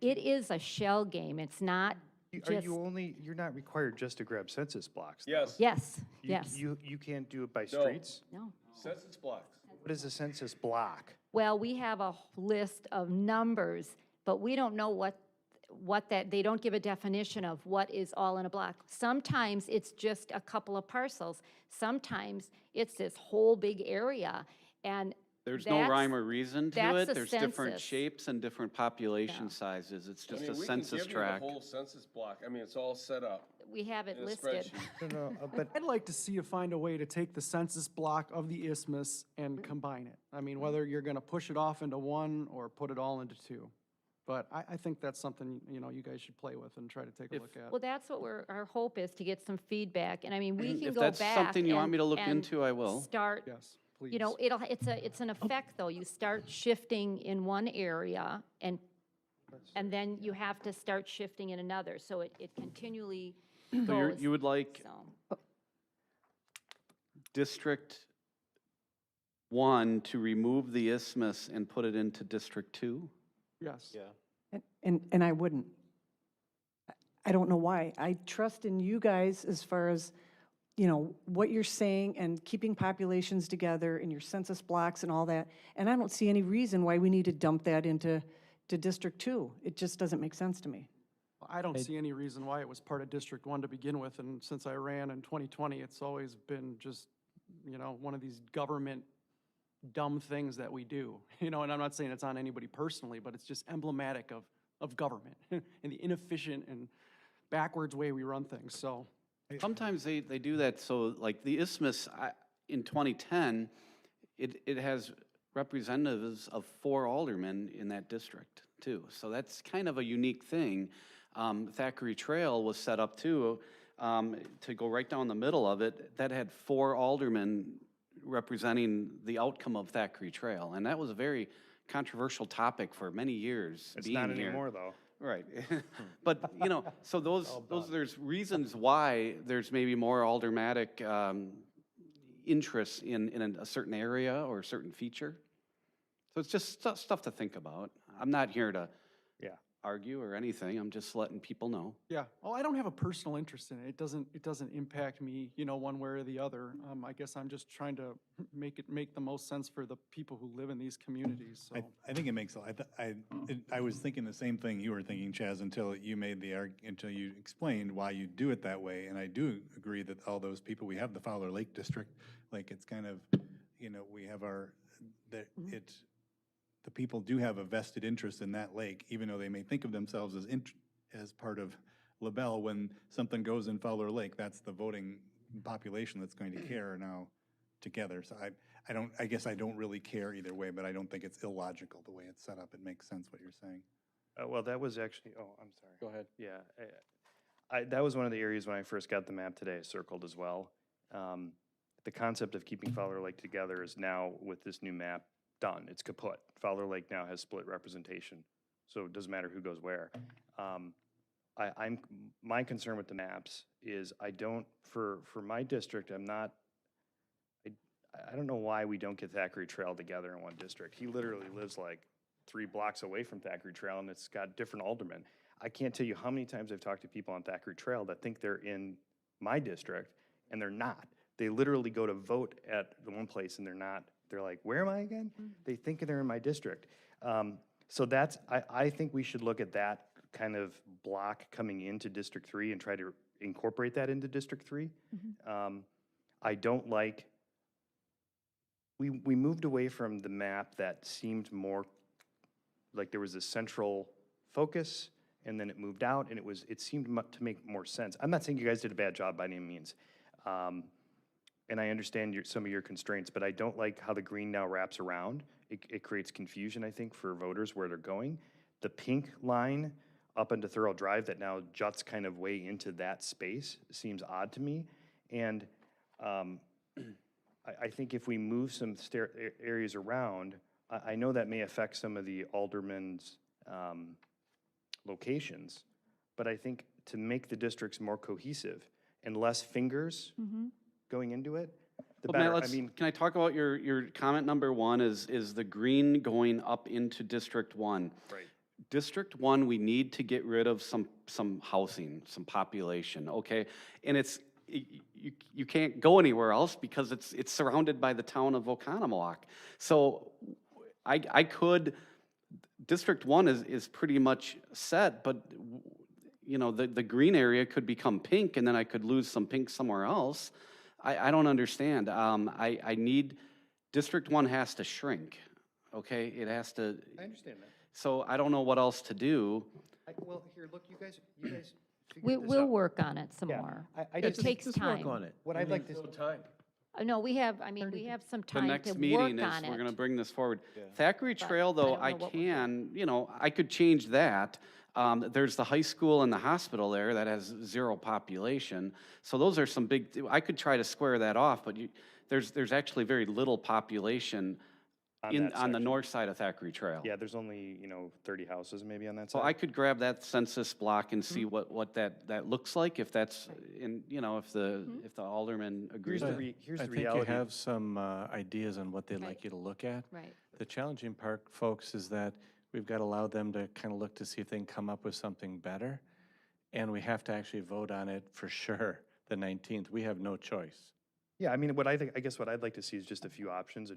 It is a shell game. It's not Are just, you only, you're not required just to grab census blocks? though. Yes. yes, You- yes. You can't do it by No. streets? No. Census blocks. What is a census block? Well, we have a list of numbers, but we don't know what that, they don't give a definition of what is all in a block. Sometimes it's just a couple of parcels. Sometimes it's this whole big area, and There's no rhyme or reason to that's it. a There's different census. shapes and different population Yeah. sizes. It's I just mean, a we can census give you the tract. whole census block. I mean, it's all set up We have it in a listed. spreadsheet. But I'd like to see you find a way to take the census block of the isthmus and combine it. I mean, whether you're gonna push it off into one or put it all into two. But I think that's something, you know, you guys should play with and try to take a look at. Well, that's what our hope is, to get some feedback, and I mean, we can If go back that's something you want me to look and into, I will. Start, Yes, please. you know, it's an effect, though. You start shifting in one area, and then you have to start shifting in another, so it continually So goes. you would like So, District 1 to remove the isthmus and put it into District 2? Yes. Yeah. And I wouldn't. I don't know why. I trust in you guys as far as, you know, what you're saying and keeping populations together and your census blocks and all that. And I don't see any reason why we need to dump that into District 2. It just doesn't make sense to me. I don't see any reason why it was part of District 1 to begin with, and since I ran in 2020, it's always been just, you know, one of these government dumb things that we do. You know, and I'm not saying it's on anybody personally, but it's just emblematic of government and the inefficient and backwards way we run things, so. Sometimes they do that, so like the isthmus, in 2010, it has representatives of 4 aldermen in that district, too. So that's kind of a unique thing. Thackeray Trail was set up, too, to go right down the middle of it. That had 4 aldermen representing the outcome of Thackeray Trail, and that was a very controversial topic for many years. It's being not here. anymore, though. Right. But, you know, so there's reasons why there's maybe more aldermanic interest in a certain area or a certain feature. So it's just stuff to think about. I'm not here to argue or anything. I'm just letting people know. Yeah, well, I don't have a personal interest in it. It doesn't impact me, you know, one way or the other. I guess I'm just trying to make the most sense for the people who live in these communities, so. I think it makes, I was thinking the same thing you were thinking, Chaz, until you made until you explained why you do it that way. And I do agree that all those people, we have the Fowler Lake District, like it's kind of, you know, we have the people do have a vested interest in that lake, even though they may think of themselves as part of LaBelle. When something goes in Fowler Lake, that's the voting population that's going to care now together. So I guess I don't really care either way, but I don't think it's illogical the way it's set up. It makes sense what you're saying. Well, that was actually, I'm sorry. Go ahead. Yeah, that was one of the areas when I first got the map today circled as well. The concept of keeping Fowler Lake together is now, with this new map, done. It's kaput. Fowler Lake now has split representation, so it doesn't matter who goes where. My concern with the maps is for my district, I don't know why we don't get Thackeray Trail together in one district. He literally lives like 3 blocks away from Thackeray Trail, and it's got different aldermen. I can't tell you how many times I've talked to people on Thackeray Trail that think they're in my district, and they're not. They literally go to vote at the one place, and they're not. They're like, where am I again? They think they're in my district. So I think we should look at that kind of block coming into District 3 and try to incorporate that into District 3. I don't like, we moved away from the map that seemed more like there was a central focus and then it moved out, and it seemed to make more sense. I'm not saying you guys did a bad job by any means. And I understand some of your constraints, but I don't like how the green now wraps around. It creates confusion, I think, for voters where they're going. The pink line up into Thurl Drive that now juts kind of way into that space seems odd to me. And I think if we move some areas around, I know that may affect some of the aldermen's locations, but I think to make the districts more cohesive and less fingers going into it, the Well, Matt, better. can I talk about your comment number one is the green going up into District 1? Right. District 1, we need to get rid of some housing, some population, okay? And you can't go anywhere else because it's surrounded by the town of Oconomowoc. So I could, District 1 is pretty much set, but you know, the green area could become pink and then I could lose some pink somewhere else. I don't understand. I need, District 1 has to shrink, okay? It has to. I understand that. So I don't know what else to do. Well, here, look, you guys figure We'll work on it some Yeah, more. I It just- takes Just time. work on it. What I'd like to. Time. No, we have some The time to next work meeting is, on we're it. gonna bring this forward. Yeah. Thackeray But Trail, I though, don't I know what we'll do. can, you know, I could change that. There's the high school and the hospital there that has 0 population. So those are some big, I could try to square that off, but there's actually very little population On that on the section. north side of Thackeray Trail. Yeah, there's only, 30 houses maybe on that So side. I could grab that census block and Mm-hmm. see what that looks like, if that's, in you know, if the alderman agrees. Here's with the it. here's I the think you reality. have some ideas on what they'd Right. like you to look at. Right. The challenging part, folks, is that we've got to allow them to kind of look to see if they can come up with something better. And we have to actually vote on it for sure the 19th. We have no choice. Yeah, I mean, what I think, I guess what I'd like to see is just a few options,